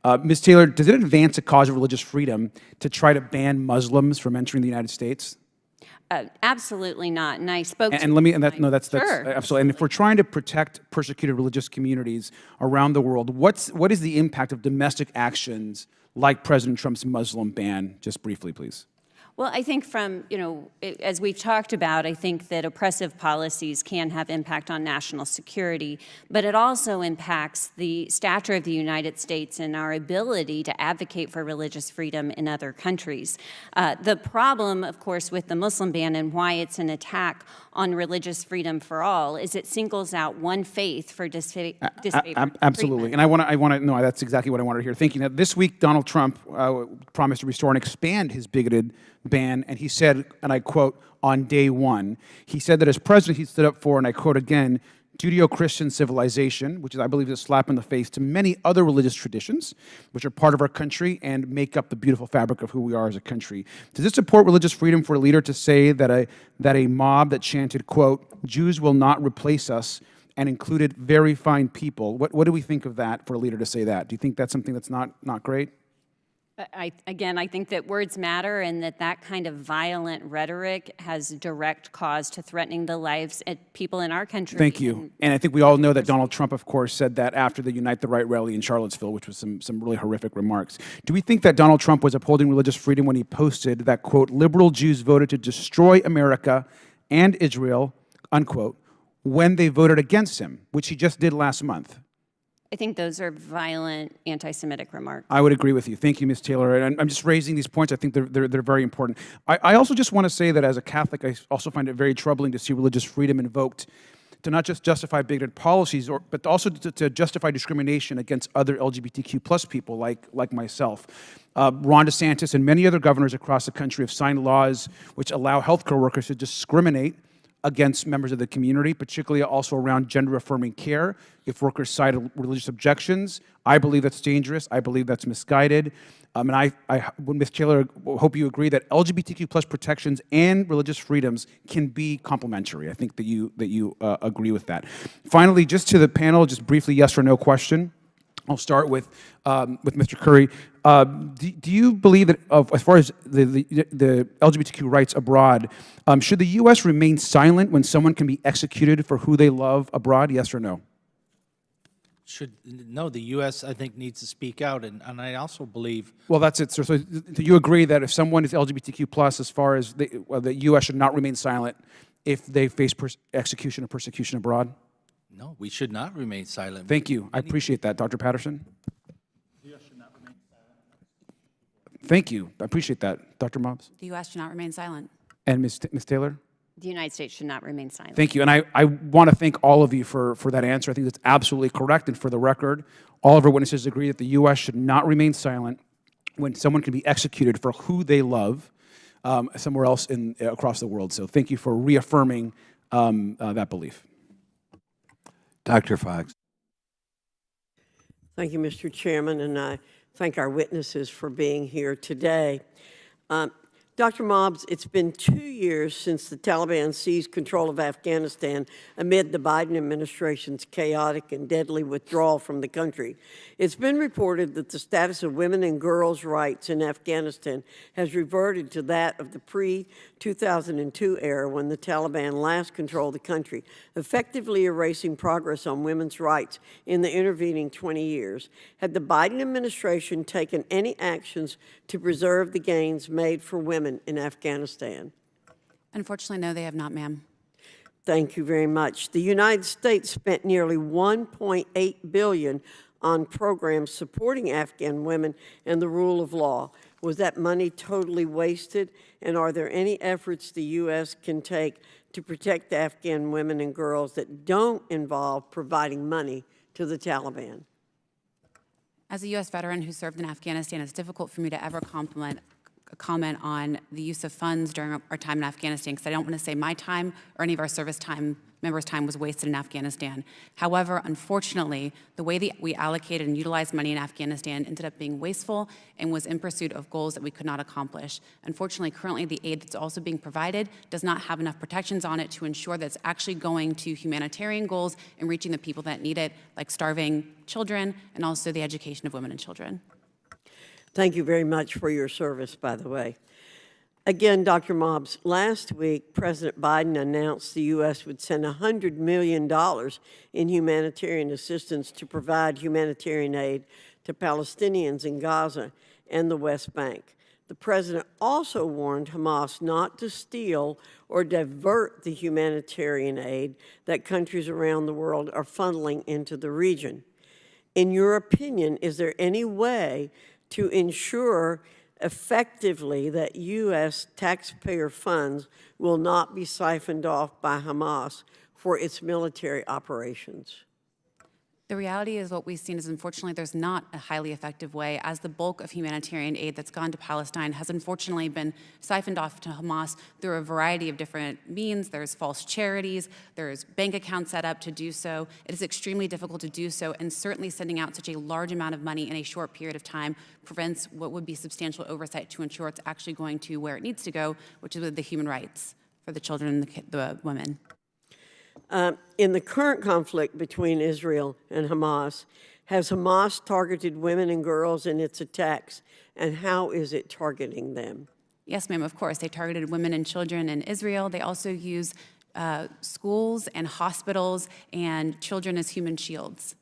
Ms. Taylor, does it advance the cause of religious freedom to try to ban Muslims from entering the United States? Absolutely not. And I spoke to... That's absolutely. And if we're trying to protect persecuted religious communities around the world, what is the impact of domestic actions like President Trump's Muslim ban? Just briefly, please. Well, I think as we've talked about, I think that oppressive policies can have impact on national security, but it also impacts the stature of the United States and our ability to advocate for religious freedom in other countries. The problem, of course, with the Muslim ban and why it's an attack on religious freedom for all is it singles out one faith for disfavored Absolutely. treatment. And I want to know, that's exactly what I wanted to hear. Thank you. Now, this week, Donald Trump promised to restore and expand his bigoted ban, and he said, and I quote, on day one, he said that as president he stood up for, and I quote again, Judeo-Christian civilization, which is, I believe, a slap in the face to many other religious traditions, which are part of our country and make up the beautiful fabric of who we are as a country. Does it support religious freedom for a leader to say that a mob that chanted, quote, Jews will not replace us, and included very fine people. What do we think of that for a leader to say that? Do you think that's something that's not great? Again, I think that words matter and that kind of violent rhetoric has direct cause to threatening the lives of people in our country. Thank you. And I think we all know that Donald Trump, of course, said that after the Unite the Right rally in Charlottesville, which was some really horrific remarks. Do we think that Donald Trump was upholding religious freedom when he posted that, quote, liberal Jews voted to destroy America and Israel, unquote, when they voted against him, which he just did last month? I think those are violent anti-Semitic remarks. I would agree with you. Thank you, Ms. Taylor. And I'm just raising these points. I think they're very important. I also just want to say that as a Catholic, I also find it very troubling to see religious freedom invoked to not just justify bigoted policies, but also to justify discrimination against other LGBTQ plus people like myself. Ron DeSantis and many other governors across the country have signed laws which allow healthcare workers to discriminate against members of the community, particularly also around gender-affirming care. If workers cite religious objections, I believe that's dangerous. I believe that's misguided. And Ms. Taylor, hope you agree that LGBTQ plus protections and religious freedoms can be complementary. I think that you agree with that. Finally, just to the panel, just briefly, yes or no question. I'll start with Mr. Curry. Do you believe that, as far as the LGBTQ rights abroad, should the U.S. remain silent when someone can be executed for who they love abroad? Yes or no? No, the U.S., I think, needs to speak out, and I also believe... Well, that's it, sir. So do you agree that if someone is LGBTQ plus, as far as the U.S. should not remain silent if they face execution or persecution abroad? No, we should not remain silent. Thank you. I appreciate that. Dr. Patterson? The U.S. should not remain silent. Thank you. I appreciate that. Dr. Mobbs? The U.S. should not remain silent. And Ms. Taylor? The United States should not remain silent. Thank you. And I want to thank all of you for that answer. I think that's absolutely correct. And for the record, all of our witnesses agree that the U.S. should not remain silent when someone can be executed for who they love somewhere else across the world. So thank you for reaffirming that belief. Dr. Fox. Thank you, Mr. Chairman, and I thank our witnesses for being here today. Dr. Mobbs, it's been 2 years since the Taliban seized control of Afghanistan amid the Biden administration's chaotic and deadly withdrawal from the country. It's been reported that the status of women and girls' rights in Afghanistan has reverted to that of the pre-2002 era when the Taliban last controlled the country, effectively erasing progress on women's rights in the intervening 20 years. Had the Biden administration taken any actions to preserve the gains made for women in Afghanistan? Unfortunately, no, they have not, ma'am. Thank you very much. The United States spent nearly $1.8 billion on programs supporting Afghan women and the rule of law. Was that money totally wasted? And are there any efforts the U.S. can take to protect Afghan women and girls that don't involve providing money to the Taliban? As a U.S. veteran who served in Afghanistan, it's difficult for me to ever comment on the use of funds during our time in Afghanistan, because I don't want to say my time or any of our service time members' time was wasted in Afghanistan. However, unfortunately, the way that we allocated and utilized money in Afghanistan ended up being wasteful and was in pursuit of goals that we could not accomplish. Unfortunately, currently the aid that's also being provided does not have enough protections on it to ensure that it's actually going to humanitarian goals and reaching the people that need it, like starving children and also the education of women and children. Thank you very much for your service, by the way. Again, Dr. Mobbs, last week, President Biden announced the U.S. would send $100 million in humanitarian assistance to provide humanitarian aid to Palestinians in Gaza and the West Bank. The president also warned Hamas not to steal or divert the humanitarian aid that countries around the world are funneling into the region. In your opinion, is there any way to ensure effectively that U.S. taxpayer funds will not be siphoned off by Hamas for its military operations? The reality is what we've seen is, unfortunately, there's not a highly effective way, as the bulk of humanitarian aid that's gone to Palestine has unfortunately been siphoned off to Hamas through a variety of different means. There's false charities, there's bank accounts set up to do so. It is extremely difficult to do so, and certainly sending out such a large amount of money in a short period of time prevents what would be substantial oversight to ensure it's actually going to where it needs to go, which is with the human rights for the children and the women. In the current conflict between Israel and Hamas, has Hamas targeted women and girls in its attacks, and how is it targeting them? Yes, ma'am, of course. They targeted women and children in Israel. They also use schools and hospitals and children as human shields.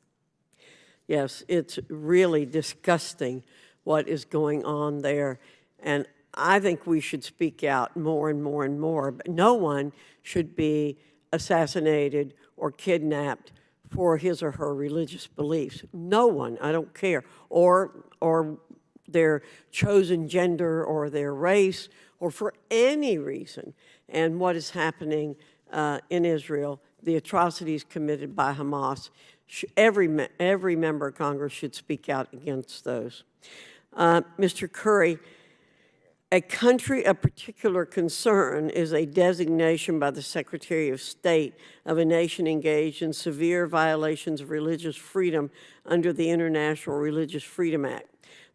Yes, it's really disgusting what is going on there. And I think we should speak out more and more and more. But no one should be assassinated or kidnapped for his or her religious beliefs. No one, I don't care. Or their chosen gender or their race or for any reason. And what is happening in Israel, the atrocities committed by Hamas, every member of Congress should speak out against those. Mr. Curry, a country of particular concern is a designation by the Secretary of State of a nation engaged in severe violations of religious freedom under the International Religious Freedom Act.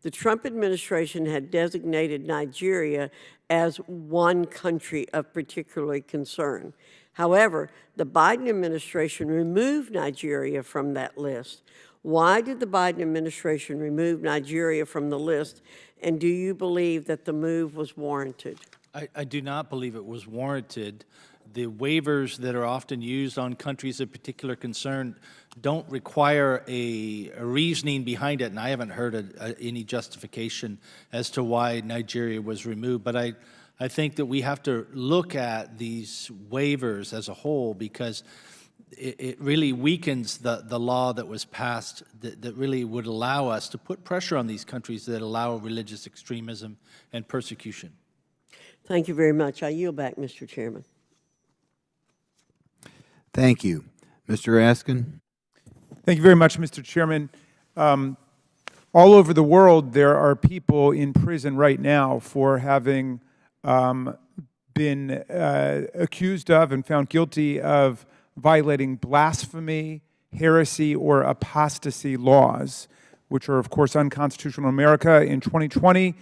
The Trump administration had designated Nigeria as one country of particular concern. However, the Biden administration removed Nigeria from that list. Why did the Biden administration remove Nigeria from the list, and do you believe that the move was warranted? I do not believe it was warranted. The waivers that are often used on countries of particular concern don't require a reasoning behind it, and I haven't heard any justification as to why Nigeria was removed. But I think that we have to look at these waivers as a whole, because it really weakens the law that was passed that really would allow us to put pressure on these countries that allow religious extremism and persecution. Thank you very much. I yield back, Mr. Chairman. Thank you. Mr. Askin? Thank you very much, Mr. Chairman. All over the world, there are people in prison right now for having been accused of and found guilty of violating blasphemy, heresy, or apostasy laws, which are, of course, unconstitutional in America. In 2020,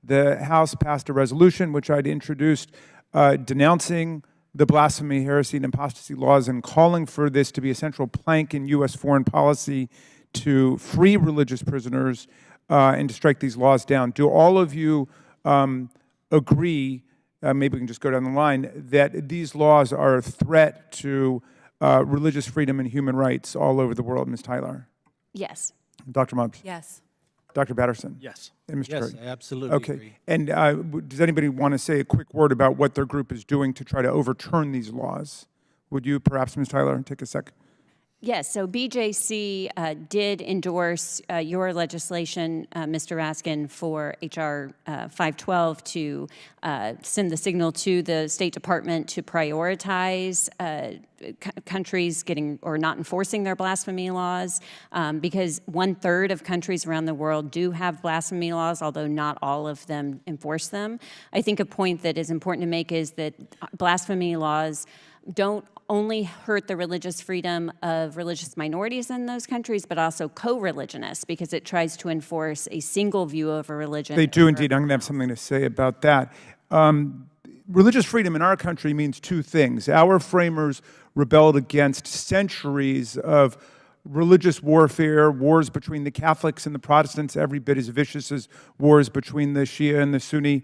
the House passed a resolution, which I'd introduced, denouncing the blasphemy, heresy, and apostasy laws and calling for this to be a central plank in U.S. foreign policy to free religious prisoners and to strike these laws down. Do all of you agree, maybe we can just go down the line, that these laws are a threat to religious freedom and human rights all over the world? Ms. Tyler? Yes. Dr. Muggs? Yes. Dr. Patterson? Yes. And Mr. Yes, Curry? I absolutely Okay. agree. And does anybody want to say a quick word about what their group is doing to try to overturn these laws? Would you perhaps, Ms. Tyler, take a sec? Yes, so BJC did endorse your legislation, Mr. Raskin, for H.R. 512 to send the signal to the State Department to prioritize countries getting or not enforcing their blasphemy laws, because 1/3 of countries around the world do have blasphemy laws, although not all of them enforce them. I think a point that is important to make is that blasphemy laws don't only hurt the religious freedom of religious minorities in those countries, but also co-religionists, because it tries to enforce a single view of a religion. They do indeed. I'm going to have something to say about that. Religious freedom in our country means two things. Our framers rebelled against centuries of religious warfare, wars between the Catholics and the Protestants, every bit as vicious as wars between the Shia and the Sunni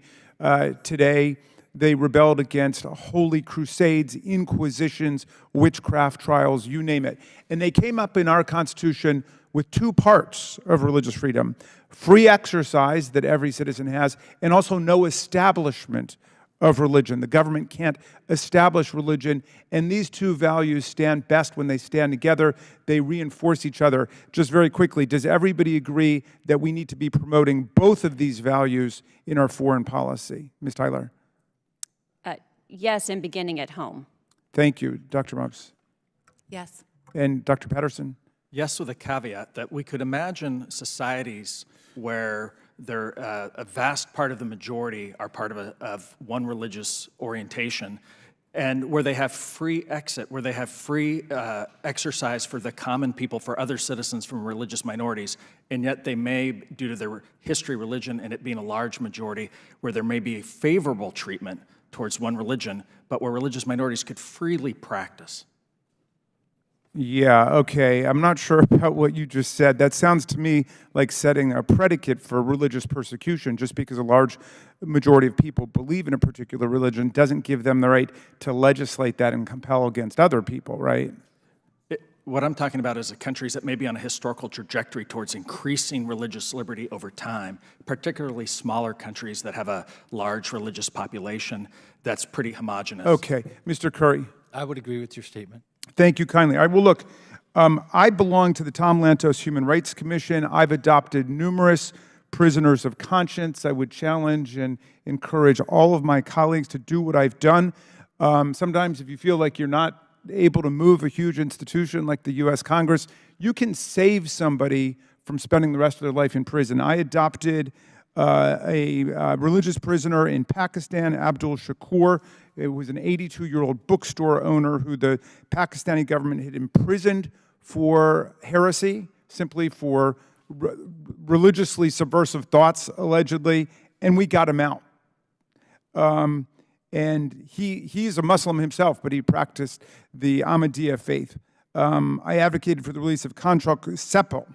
today. They rebelled against holy crusades, inquisitions, witchcraft trials, you name it. And they came up in our Constitution with two parts of religious freedom: free exercise that every citizen has, and also no establishment of religion. The government can't establish religion, and these two values stand best when they stand together. They reinforce each other. Just very quickly, does everybody agree that we need to be promoting both of these values in our foreign policy? Ms. Tyler? Yes, and beginning at home. Thank you. Dr. Muggs? Yes. And Dr. Patterson? Yes, with a caveat that we could imagine societies where a vast part of the majority are part of one religious orientation, and where they have free exit, where they have free exercise for the common people, for other citizens from religious minorities, and yet they may, due to their history, religion, and it being a large majority, where there may be favorable treatment towards one religion, but where religious minorities could freely practice. Yeah, okay. I'm not sure about what you just said. That sounds to me like setting a predicate for religious persecution. Just because a large majority of people believe in a particular religion doesn't give them the right to legislate that and compel against other people, right? What I'm talking about is countries that may be on a historical trajectory towards increasing religious liberty over time, particularly smaller countries that have a large religious population that's pretty homogenous. Okay, Mr. Curry. I would agree with your statement. Thank you kindly. All right, well, look, I belong to the Tom Lantos Human Rights Commission. I've adopted numerous prisoners of conscience. I would challenge and encourage all of my colleagues to do what I've done. Sometimes if you feel like you're not able to move a huge institution like the U.S. Congress, you can save somebody from spending the rest of their life in prison. I adopted a religious prisoner in Pakistan, Abdul Shakur. It was an 82-year-old bookstore owner who the Pakistani government had imprisoned for heresy, simply for religiously subversive thoughts, allegedly, and we got him out. And he's a Muslim himself, but he practiced the Ahmadiyya faith. I advocated for the release of Kanchok Sepal,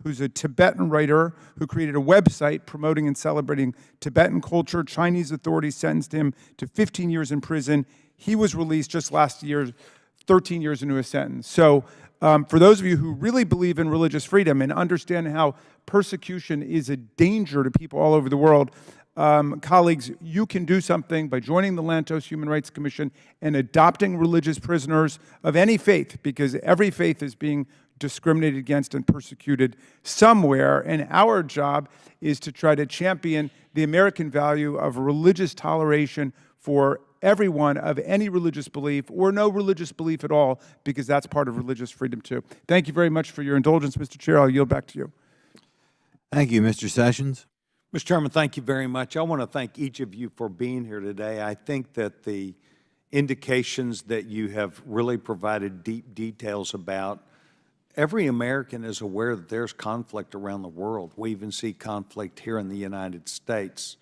who's a Tibetan writer who created a website promoting and celebrating Tibetan culture. Chinese authorities sentenced him to 15 years in prison. He was released just last year, 13 years into his sentence. So for those of you who really believe in religious freedom and understand how persecution is a danger to people all over the world, colleagues, you can do something by joining the Lantos Human Rights Commission and adopting religious prisoners of any faith, because every faith is being discriminated against and persecuted somewhere, and our job is to try to champion the American value of religious toleration for everyone of any religious belief or no religious belief at all, because that's part of religious freedom too. Thank you very much for your indulgence, Mr. Chair. I'll yield back to you. Thank you, Mr. Sessions. Mr. Chairman, thank you very much. I want to thank each of you for being here today. I think that the indications that you have really provided deep details about, every American is aware that there's conflict around the world. We even see conflict here in the United States.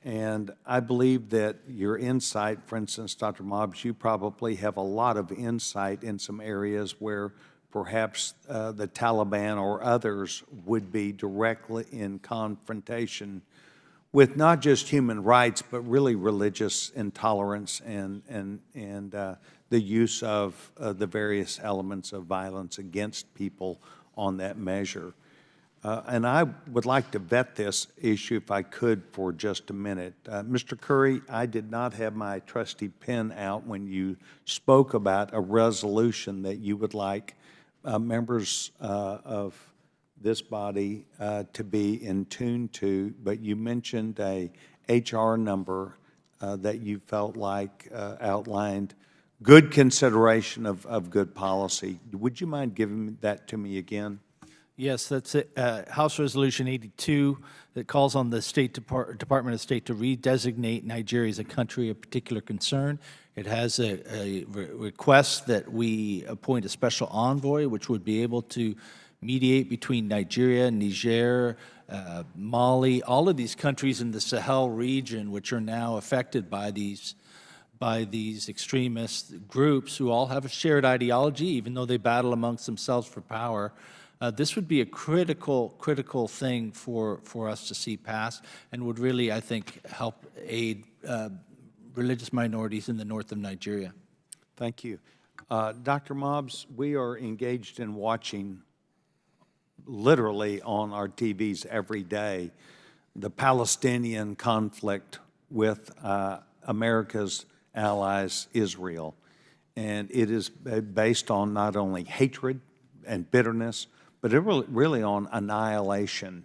And I believe that your insight, for instance, Dr. Mobbs, you probably have a lot of insight in some areas where perhaps the Taliban or others would be directly in confrontation with not just human rights, but really religious intolerance and the use of the various elements of violence against people on that measure. And I would like to vet this issue, if I could, for just a minute. Mr. Curry, I did not have my trusty pen out when you spoke about a resolution that you would like members of this body to be in tune to, but you mentioned a HR number that you felt like outlined good consideration of good policy. Would you mind giving that to me again? Yes, that's it. House Resolution 82 that calls on the Department of State to redesignate Nigeria as a country of particular concern. It has a request that we appoint a special envoy, which would be able to mediate between Nigeria, Niger, Mali, all of these countries in the Sahel region, which are now affected by these extremist groups who all have a shared ideology, even though they battle amongst themselves for power. This would be a critical thing for us to see passed, and would really, I think, help aid religious minorities in the north of Nigeria. Thank you. Dr. Mobbs, we are engaged in watching literally on our TVs every day the Palestinian conflict with America's allies, Israel. And it is based on not only hatred and bitterness, but it really on annihilation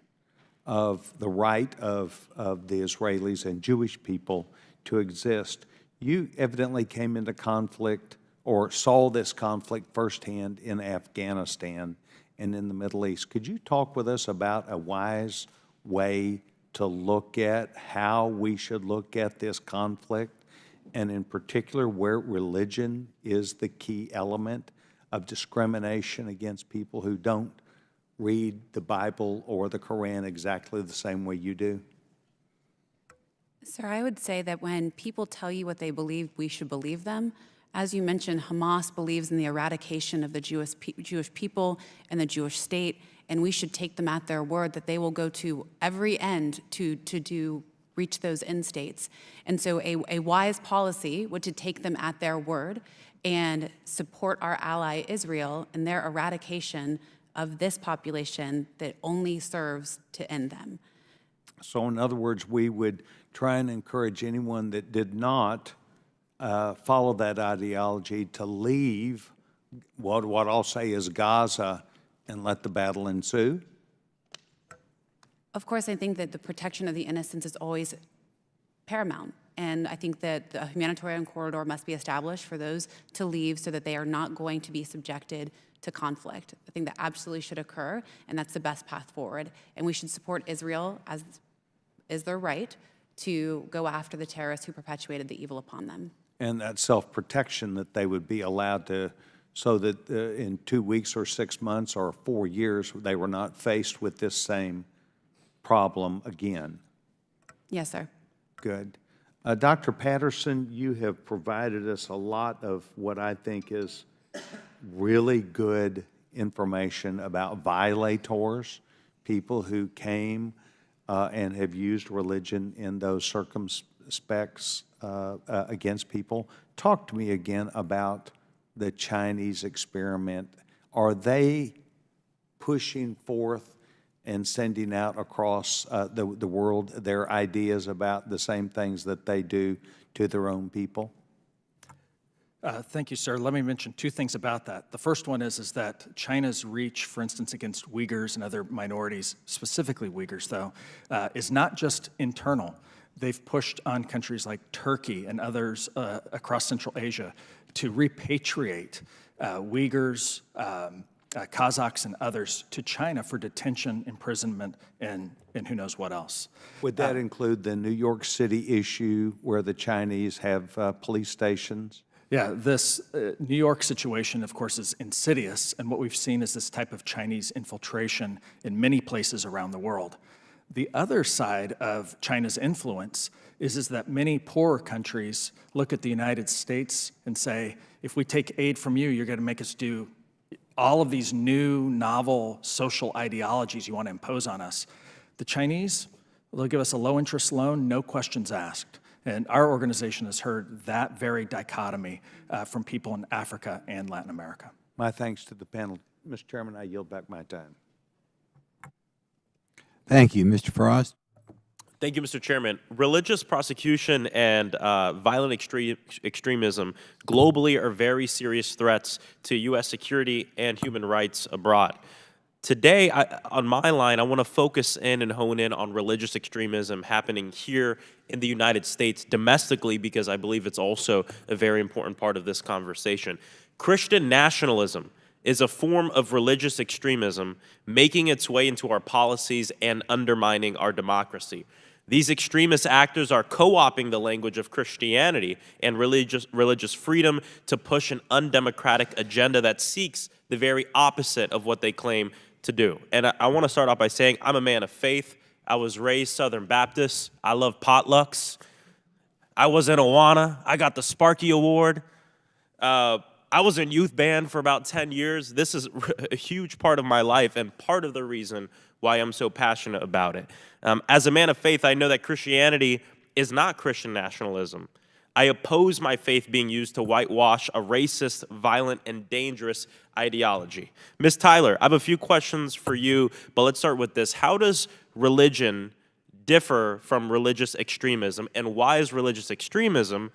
of the right of the Israelis and Jewish people to exist. You evidently came into conflict or saw this conflict firsthand in Afghanistan and in the Middle East. Could you talk with us about a wise way to look at how we should look at this conflict, and in particular where religion is the key element of discrimination against people who don't read the Bible or the Quran exactly the same way you do? Sir, I would say that when people tell you what they believe, we should believe them. As you mentioned, Hamas believes in the eradication of the Jewish people and the Jewish state, and we should take them at their word that they will go to every end to reach those end states. And so a wise policy would to take them at their word and support our ally Israel in their eradication of this population that only serves to end them. So in other words, we would try and encourage anyone that did not follow that ideology to leave what I'll say is Gaza and let the battle ensue? Of course, I think that the protection of the innocents is always paramount. And I think that the humanitarian corridor must be established for those to leave so that they are not going to be subjected to conflict. I think that absolutely should occur, and that's the best path forward. And we should support Israel, as is their right, to go after the terrorists who perpetuated the evil upon them. And that self-protection that they would be allowed to, so that in 2 weeks or 6 months or 4 years, they were not faced with this same problem again. Yes, sir. Good. Dr. Patterson, you have provided us a lot of what I think is really good information about violators, people who came and have used religion in those circumspects against people. Talk to me again about the Chinese experiment. Are they pushing forth and sending out across the world their ideas about the same things that they do to their own people? Thank you, sir. Let me mention 2 things about that. The first one is that China's reach, for instance, against Uyghurs and other minorities, specifically Uyghurs, though, is not just internal. They've pushed on countries like Turkey and others across Central Asia to repatriate Uyghurs, Kazakhs, and others to China for detention, imprisonment, and who knows what else. Would that include the New York City issue where the Chinese have police stations? Yeah, this New York situation, of course, is insidious, and what we've seen is this type of Chinese infiltration in many places around the world. The other side of China's influence is that many poorer countries look at the United States and say, if we take aid from you, you're going to make us do all of these new, novel social ideologies you want to impose on us. The Chinese, they'll give us a low-interest loan, no questions asked. And our organization has heard that very dichotomy from people in Africa and Latin America. My thanks to the panel. Mr. Chairman, I yield back my time. Thank you. Mr. Frost? Thank you, Mr. Chairman. Religious prosecution and violent extremism globally are very serious threats to U.S. security and human rights abroad. Today, on my line, I want to focus in and hone in on religious extremism happening here in the United States domestically, because I believe it's also a very important part of this conversation. Christian nationalism is a form of religious extremism making its way into our policies and undermining our democracy. These extremist actors are co-opting the language of Christianity and religious freedom to push an undemocratic agenda that seeks the very opposite of what they claim to do. And I want to start off by saying I'm a man of faith. I was raised Southern Baptist. I love potlucks. I was in Awana. I got the Sparky Award. I was in youth band for about 10 years. This is a huge part of my life and part of the reason why I'm so passionate about it. As a man of faith, I know that Christianity is not Christian nationalism. I oppose my faith being used to whitewash a racist, violent, and dangerous ideology. Ms. Tyler, I have a few questions for you, but let's start with this. How does religion differ from religious extremism, and why is religious extremism,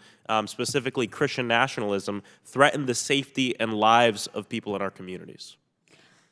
specifically Christian nationalism, threaten the safety and lives of people in our communities?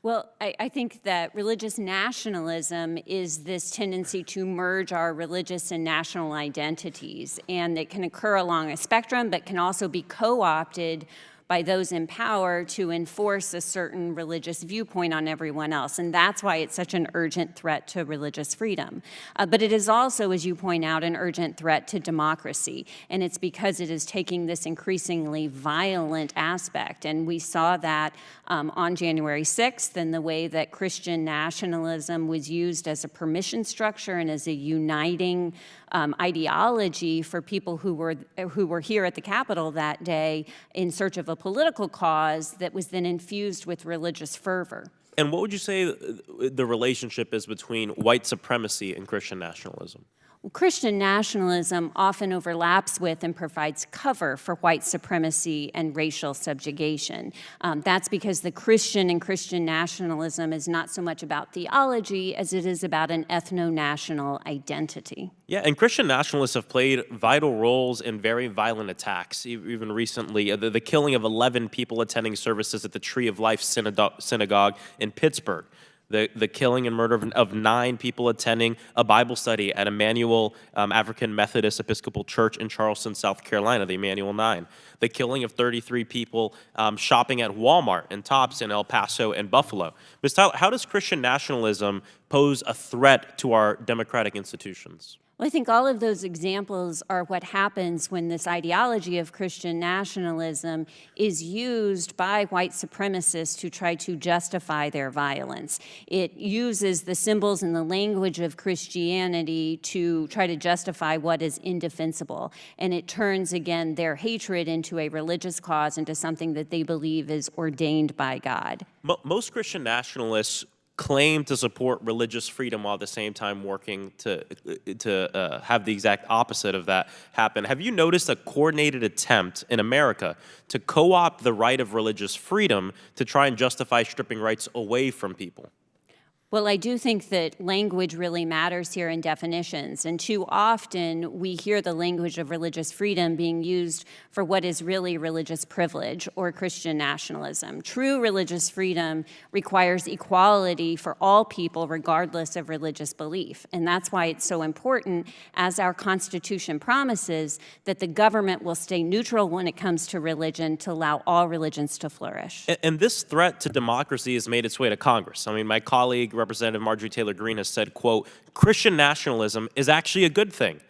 Well, I think that religious nationalism is this tendency to merge our religious and national identities, and it can occur along a spectrum, but can also be co-opted by those in power to enforce a certain religious viewpoint on everyone else. And that's why it's such an urgent threat to religious freedom. But it is also, as you point out, an urgent threat to democracy. And it's because it is taking this increasingly violent aspect. And we saw that on January 6th and the way that Christian nationalism was used as a permission structure and as a uniting ideology for people who were here at the Capitol that day in search of a political cause that was then infused with religious fervor. And what would you say the relationship is between white supremacy and Christian nationalism? Christian nationalism often overlaps with and provides cover for white supremacy and racial subjugation. That's because the Christian and Christian nationalism is not so much about theology as it is about an ethno-national identity. Yeah, and Christian nationalists have played vital roles in very violent attacks. Even recently, the killing of 11 people attending services at the Tree of Life synagogue in Pittsburgh. The killing and murder of 9 people attending a Bible study at Emmanuel African Methodist Episcopal Church in Charleston, South Carolina, the Emmanuel 9. The killing of 33 people shopping at Walmart and Tops in El Paso and Buffalo. Ms. Tyler, how does Christian nationalism pose a threat to our democratic institutions? Well, I think all of those examples are what happens when this ideology of Christian nationalism is used by white supremacists to try to justify their violence. It uses the symbols and the language of Christianity to try to justify what is indefensible. And it turns, again, their hatred into a religious cause, into something that they believe is ordained by God. Most Christian nationalists claim to support religious freedom while at the same time working to have the exact opposite of that happen. Have you noticed a coordinated attempt in America to co-opt the right of religious freedom to try and justify stripping rights away from people? Well, I do think that language really matters here in definitions, and too often we hear the language of religious freedom being used for what is really religious privilege or Christian nationalism. True religious freedom requires equality for all people regardless of religious belief, and that's why it's so important, as our Constitution promises, that the government will stay neutral when it comes to religion to allow all religions to flourish. And this threat to democracy has made its way to Congress. I mean, my colleague, Representative Marjorie Taylor Greene, has said, quote, Christian nationalism is actually a good thing.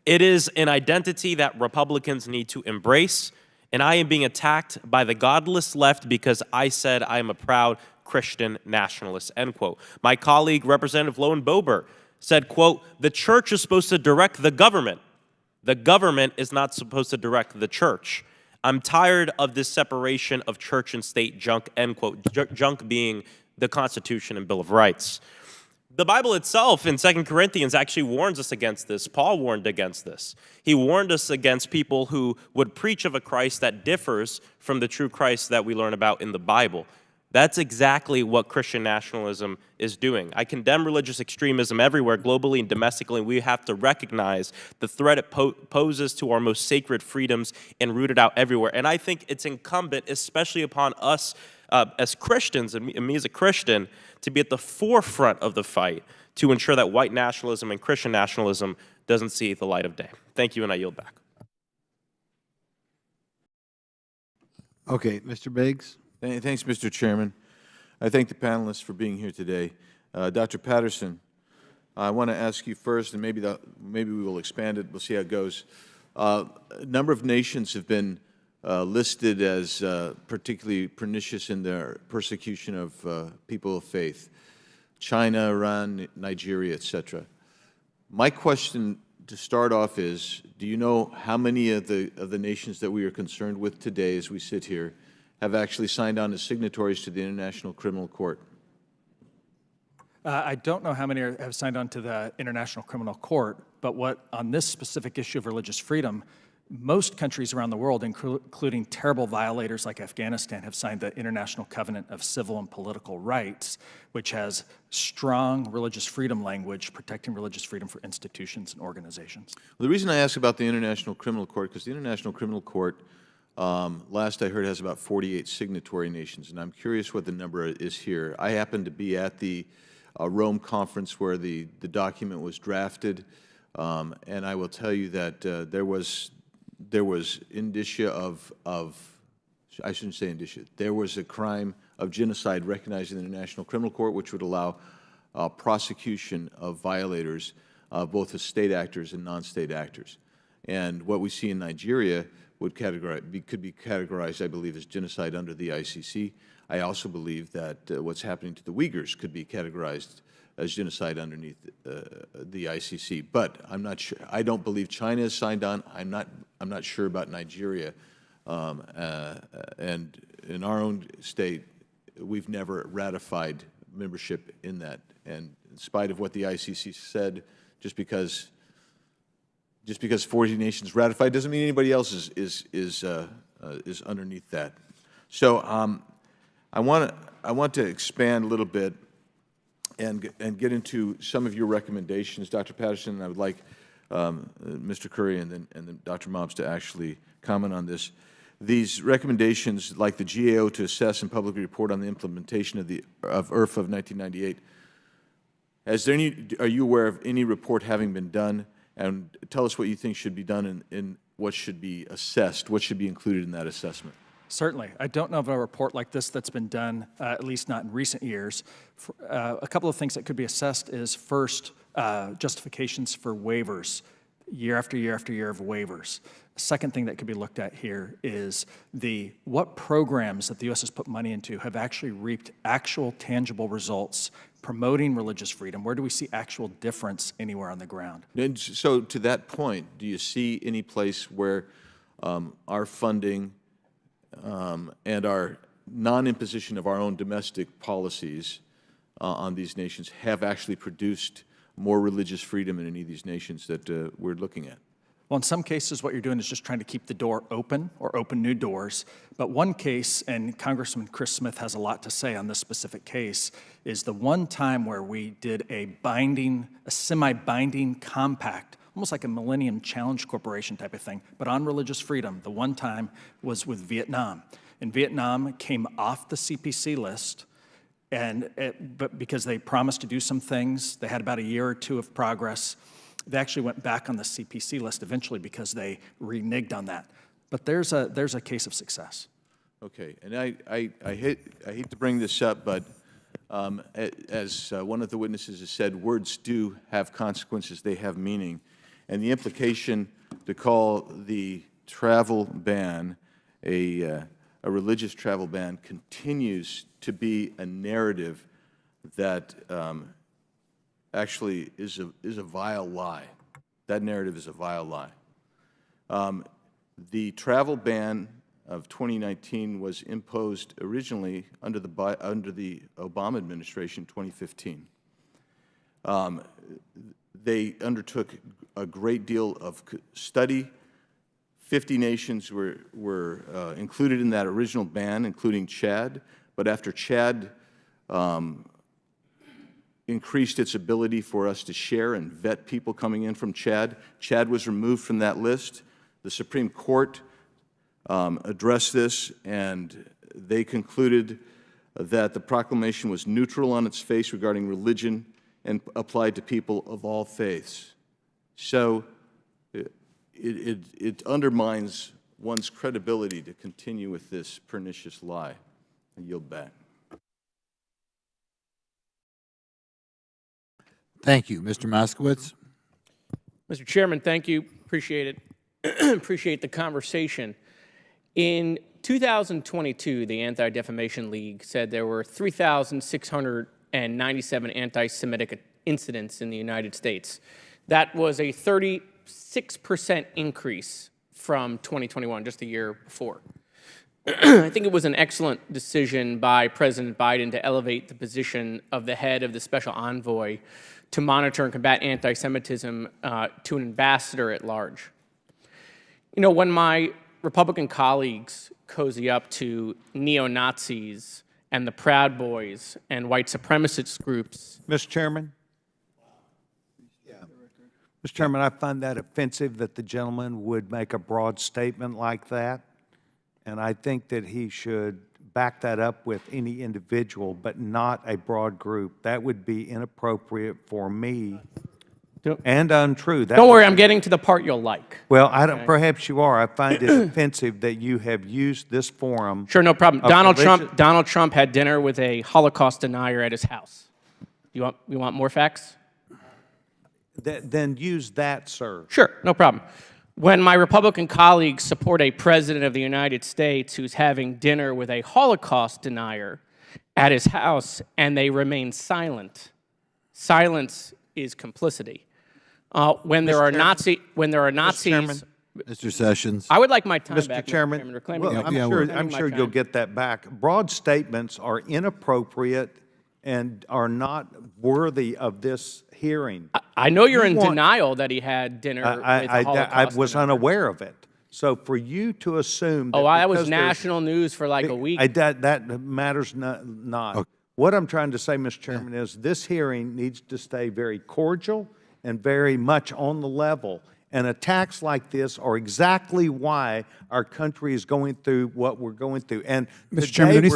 It is an identity that Republicans need to embrace, and I am being attacked by the godless left because I said I am a proud Christian nationalist, end quote. My colleague, Representative Lowen Boebert, said, quote, the church is supposed to direct the government. The government is not supposed to direct the church. I'm tired of this separation of church and state junk, end quote, junk being the Constitution and Bill of Rights. The Bible itself in 2 Corinthians actually warns us against this. Paul warned against this. He warned us against people who would preach of a Christ that differs from the true Christ that we learn about in the Bible. That's exactly what Christian nationalism is doing. I condemn religious extremism everywhere, globally and domestically. We have to recognize the threat it poses to our most sacred freedoms and root it out everywhere. And I think it's incumbent, especially upon us as Christians, and me as a Christian, to be at the forefront of the fight to ensure that white nationalism and Christian nationalism doesn't see the light of day. Thank you, and I yield back. Okay, Mr. Biggs. Thanks, Mr. Chairman. I thank the panelists for being here today. Dr. Patterson, I want to ask you first, and maybe we will expand it. We'll see how it goes. A number of nations have been listed as particularly pernicious in their persecution of people of faith: China, Iran, Nigeria, etc. My question to start off is, do you know how many of the nations that we are concerned with today as we sit here have actually signed on as signatories to the International Criminal Court? I don't know how many have signed on to the International Criminal Court, but on this specific issue of religious freedom, most countries around the world, including terrible violators like Afghanistan, have signed the International Covenant of Civil and Political Rights, which has strong religious freedom language protecting religious freedom for institutions and organizations. Well, the reason I ask about the International Criminal Court, because the International Criminal Court, last I heard, has about 48 signatory nations, and I'm curious what the number is here. I happened to be at the Rome conference where the document was drafted, and I will tell you that there was indicia of, I shouldn't say indicia, there was a crime of genocide recognized in the International Criminal Court, which would allow prosecution of violators, both as state actors and non-state actors. And what we see in Nigeria could be categorized, I believe, as genocide under the ICC. I also believe that what's happening to the Uyghurs could be categorized as genocide underneath the ICC. But I'm not sure. I don't believe China has signed on. I'm not sure about Nigeria. And in our own state, we've never ratified membership in that. And in spite of what the ICC said, just because 40 nations ratified doesn't mean anybody else is underneath that. So I want to expand a little bit and get into some of your recommendations, Dr. Patterson. I would like Mr. Curry and then Dr. Mobbs to actually comment on this. These recommendations, like the GAO to assess and publicly report on the implementation of IRF of 1998, are you aware of any report having been done? And tell us what you think should be done and what should be assessed, what should be included in that assessment. Certainly. I don't know of a report like this that's been done, at least not in recent years. A couple of things that could be assessed is, first, justifications for waivers, year after year after year of waivers. The second thing that could be looked at here is what programs that the U.S. has put money into have actually reaped actual tangible results promoting religious freedom. Where do we see actual difference anywhere on the ground? And so to that point, do you see any place where our funding and our non-imposition of our own domestic policies on these nations have actually produced more religious freedom in any of these nations that we're looking at? Well, in some cases, what you're doing is just trying to keep the door open or open new doors. But one case, and Congressman Chris Smith has a lot to say on this specific case, is the one time where we did a semi-binding compact, almost like a Millennium Challenge Corporation type of thing, but on religious freedom. The one time was with Vietnam. And Vietnam came off the CPC list, but because they promised to do some things, they had about a year or two of progress. They actually went back on the CPC list eventually because they reneged on that. But there's a case of success. Okay, and I hate to bring this up, but as one of the witnesses has said, words do have consequences. They have meaning, and the implication to call the travel ban a religious travel ban continues to be a narrative that actually is a vile lie. That narrative is a vile lie. The travel ban of 2019 was imposed originally under the Obama administration, 2015. They undertook a great deal of study. 50 nations were included in that original ban, including Chad. But after Chad increased its ability for us to share and vet people coming in from Chad, Chad was removed from that list. The Supreme Court addressed this, and they concluded that the proclamation was neutral on its face regarding religion and applied to people of all faiths. So it undermines one's credibility to continue with this pernicious lie. I yield back. Thank you. Mr. Moskowitz? Mr. Chairman, thank you. Appreciate it. Appreciate the conversation. In 2022, the Anti-Defamation League said there were 3,697 anti-Semitic incidents in the United States. That was a 36% increase from 2021, just a year before. I think it was an excellent decision by President Biden to elevate the position of the head of the special envoy to monitor and combat anti-Semitism to an ambassador at large. You know, when my Republican colleagues cozy up to neo-Nazis and the Proud Boys and white supremacist groups. Mr. Chairman? Mr. Chairman, I find that offensive that the gentleman would make a broad statement like that. And I think that he should back that up with any individual, but not a broad group. That would be inappropriate for me and untrue. Don't worry, I'm getting to the part you'll like. Well, I don't. Okay. Perhaps you are. I find it offensive that you have used this forum. Sure, no problem. Donald Trump had dinner with a Holocaust denier at his house. You want more facts? Then use that, sir. Sure, no problem. When my Republican colleagues support a president of the United States who's having dinner with a Holocaust denier at his house and they remain silent, Silence is complicity. When there are Nazis, Mr. Sessions. I would like my time Mr. back, Chairman, Mr. Chairman. Reclaiming well, my I'm time. sure, Reclaiming I'm my sure time. you'll get that back. Broad statements are inappropriate and are not worthy of this hearing. I know you're You in want- denial that he had dinner with a I Holocaust was denier. unaware of it. So for you to assume that Oh, I was because there's- national news for like a week. That matters not. Okay. What I'm trying to say, Mr. Chairman, is this hearing needs to stay very cordial and very much on the level. And attacks like this are exactly why our country is going through what we're going through. And Mr. Chairman, there needs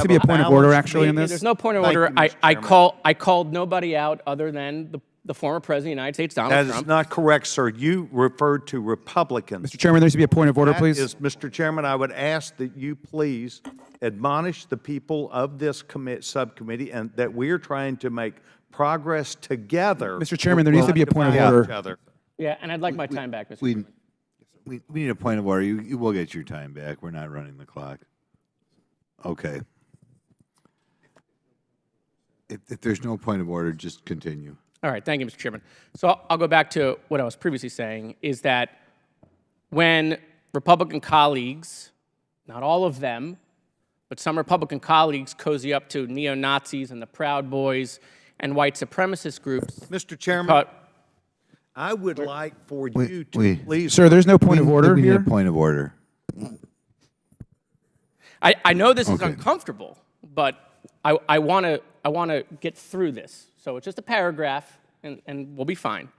to be a point of order actually in this. There's no point of Thank order. you, Mr. Chairman. I called nobody out other than the former president of the United States, Donald That is Trump. not correct, sir. You referred to Republicans. Mr. Chairman, there needs to be a point of order, That please. is, Mr. Chairman, I would ask that you please admonish the people of this subcommittee and that we are trying to make progress together. Mr. Chairman, there needs to be a point of Not order. each other. Yeah, and I'd like my time back, Mr. We, Chairman. we need a point of order. You will get your time back. We're not running the clock. Okay. If there's no point of order, just continue. All right, thank you, Mr. Chairman. So I'll go back to what I was previously saying, is that when Republican colleagues, not all of them, but some Republican colleagues cozy up to neo-Nazis and the Proud Boys and white supremacist groups. Mr. Chairman, cut- I would like for you to wait. please. Sir, there's no point of order We need here. a point of order. I know this is Okay. uncomfortable, but I want to get through this. So it's just a paragraph, and we'll be fine.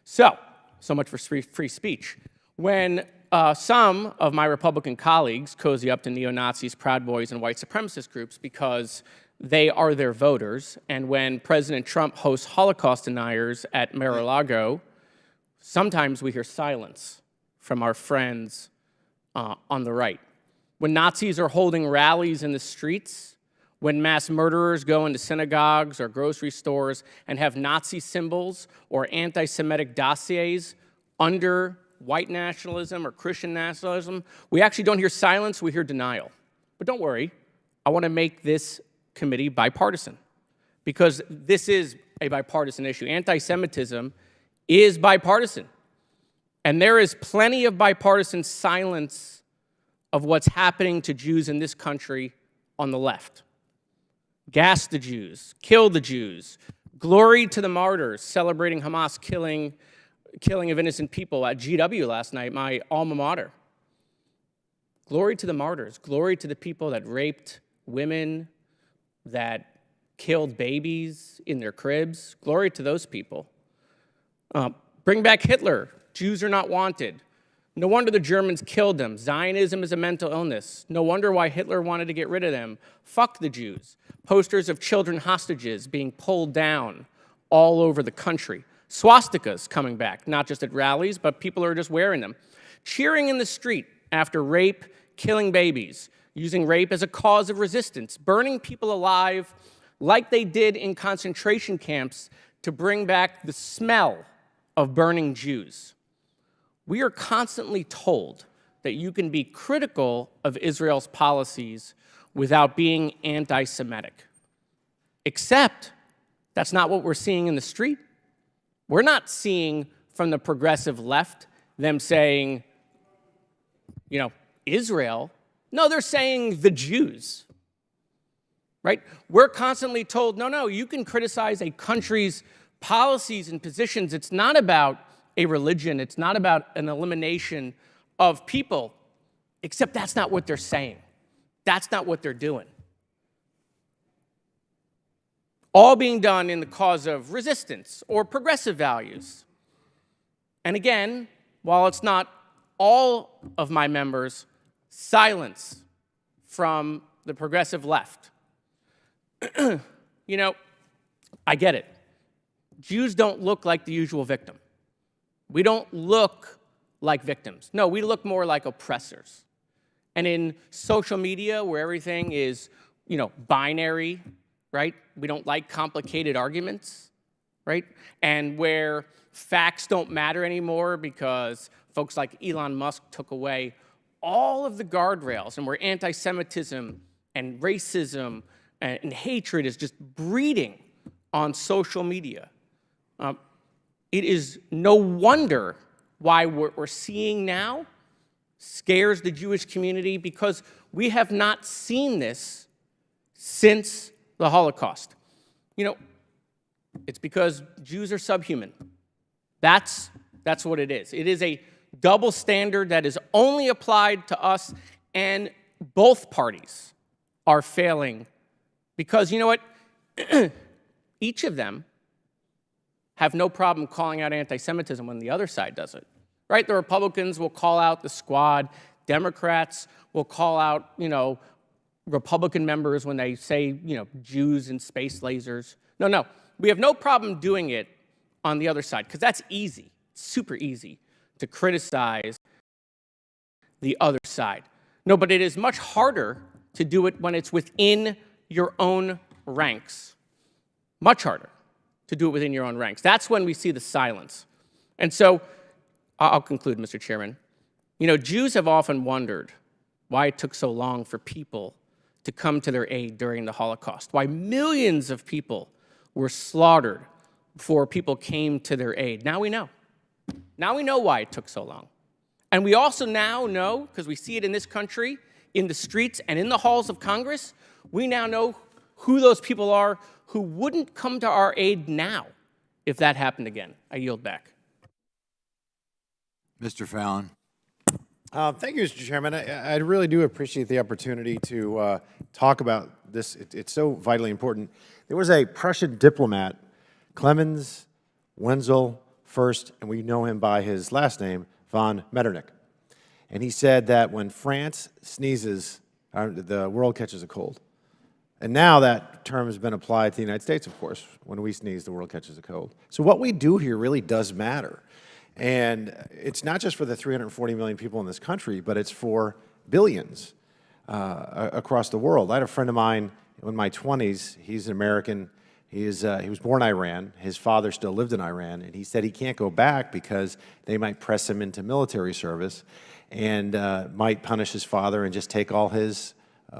So much for free speech. When some of my Republican colleagues cozy up to neo-Nazis, Proud Boys, and white supremacist groups because they are their voters, and when President Trump hosts Holocaust deniers at Mar-a-Lago, sometimes we hear silence from our friends on the right. When Nazis are holding rallies in the streets, when mass murderers go into synagogues or grocery stores and have Nazi symbols or anti-Semitic dossiers under white nationalism or Christian nationalism, we actually don't hear silence, we hear denial. But don't worry, I want to make this committee bipartisan because this is a bipartisan issue. Anti-Semitism is bipartisan. And there is plenty of bipartisan silence of what's happening to Jews in this country on the left. Gas the Jews, kill the Jews, glory to the martyrs, celebrating Hamas killing of innocent people at GW last night, my alma mater. Glory to the martyrs, glory to the people that raped women, that killed babies in their cribs. Glory to those people. Bring back Hitler. Jews are not wanted. No wonder the Germans killed them. Zionism is a mental illness. No wonder why Hitler wanted to get rid of them. Fuck the Jews. Posters of children hostages being pulled down all over the country. Swastikas coming back, not just at rallies, but people are just wearing them. Cheering in the street after rape, killing babies, using rape as a cause of resistance, burning people alive like they did in concentration camps to bring back the smell of burning Jews. We are constantly told that you can be critical of Israel's policies without being anti-Semitic. Except that's not what we're seeing in the street. We're not seeing from the progressive left them saying, Israel. No, they're saying the Jews, right? We're constantly told, no, you can criticize a country's policies and positions. It's not about a religion. It's not about an elimination of people, except that's not what they're saying. That's not what they're doing. All being done in the cause of resistance or progressive values. And again, while it's not all of my members, silence from the progressive left. I get it. Jews don't look like the usual victim. We don't look like victims. No, we look more like oppressors. And in social media, where everything is, binary, right? We don't like complicated arguments, right? And where facts don't matter anymore because folks like Elon Musk took away all of the guardrails, and where anti-Semitism and racism and hatred is just breeding on social media. It is no wonder why what we're seeing now scares the Jewish community, because we have not seen this since the Holocaust. You know, it's because Jews are subhuman. That's what it is. It is a double standard that is only applied to us, and both parties are failing because, you know what, each of them have no problem calling out anti-Semitism when the other side does it, right? The Republicans will call out the Squad. Democrats will call out, Republican members when they say, Jews and space lasers. No, we have no problem doing it on the other side, because that's easy, super easy to criticize the other side. No, but it is much harder to do it when it's within your own ranks. Much harder to do it within your own ranks. That's when we see the silence. And so, I'll conclude, Mr. Chairman. Jews have often wondered why it took so long for people to come to their aid during the Holocaust, why millions of people were slaughtered before people came to their aid. Now we know. Now we know why it took so long. And we also now know, because we see it in this country, in the streets and in the halls of Congress, we now know who those people are who wouldn't come to our aid now if that happened again. I yield back. Mr. Fallon. Thank you, Mr. Chairman. I really do appreciate the opportunity to talk about this. It's so vitally important. There was a Prussian diplomat, Clemens Wenzel First, and we know him by his last name, von Metternich. And he said that when France sneezes, the world catches a cold. And now that term has been applied to the United States, of course. When we sneeze, the world catches a cold. So what we do here really does matter. And it's not just for the 340 million people in this country, but it's for billions across the world. I had a friend of mine in my 20s. He's an American. He was born in Iran. His father still lived in Iran. And he said he can't go back because they might press him into military service and might punish his father and just take all his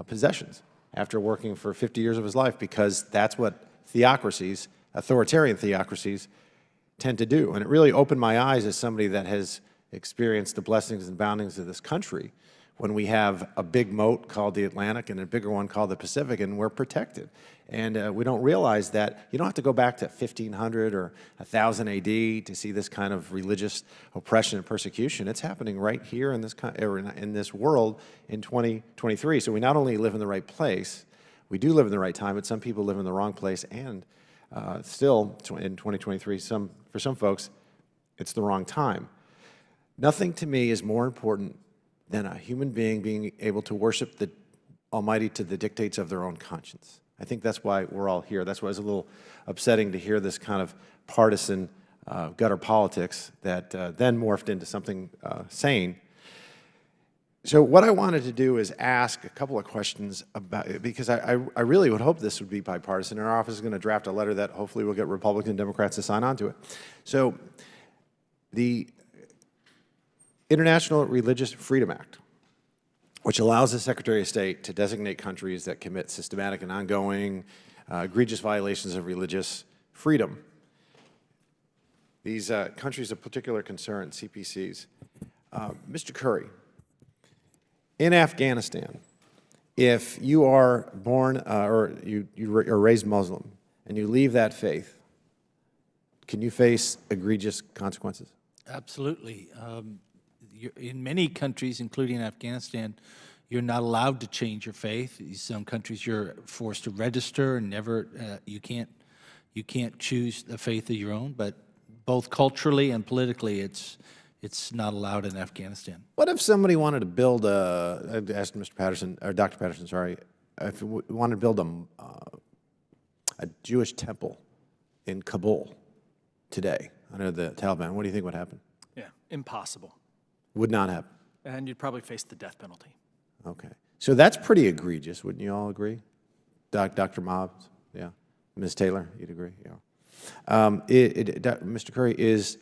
possessions after working for 50 years of his life, because that's what theocracies, authoritarian theocracies, tend to do. And it really opened my eyes as somebody that has experienced the blessings and bounties of this country when we have a big moat called the Atlantic and a bigger one called the Pacific, and we're protected. And we don't realize that you don't have to go back to 1500 or 1000 AD to see this kind of religious oppression and persecution. It's happening right here in this world in 2023. So we not only live in the right place, we do live in the right time, but some people live in the wrong place, and still in 2023, for some folks, it's the wrong time. Nothing to me is more important than a human being being able to worship the Almighty to the dictates of their own conscience. I think that's why we're all here. That's why it's a little upsetting to hear this kind of partisan gutter politics that then morphed into something sane. So what I wanted to do is ask a couple of questions about it, because I really would hope this would be bipartisan. Our office is going to draft a letter that hopefully will get Republican and Democrats to sign on to it. So the International Religious Freedom Act, which allows the Secretary of State to designate countries that commit systematic and ongoing egregious violations of religious freedom. These countries of particular concern, CPCs. Mr. Curry, in Afghanistan, if you are born or you are raised Muslim and you leave that faith, can you face egregious consequences? Absolutely. In many countries, including Afghanistan, you're not allowed to change your faith. Some countries you're forced to register and never. You can't choose a faith of your own. But both culturally and politically, it's not allowed in Afghanistan. What if somebody wanted to build I'd ask Mr. Patterson, or Dr. Patterson, sorry, if we wanted to build a Jewish temple in Kabul today under the Taliban? What do you think would happen? Yeah, impossible. Would not happen. And you'd probably face the death penalty. Okay. So that's pretty egregious, wouldn't you all agree? Dr. Mobbs, yeah. Ms. Taylor, you'd agree? Yeah. Mr. Curry, is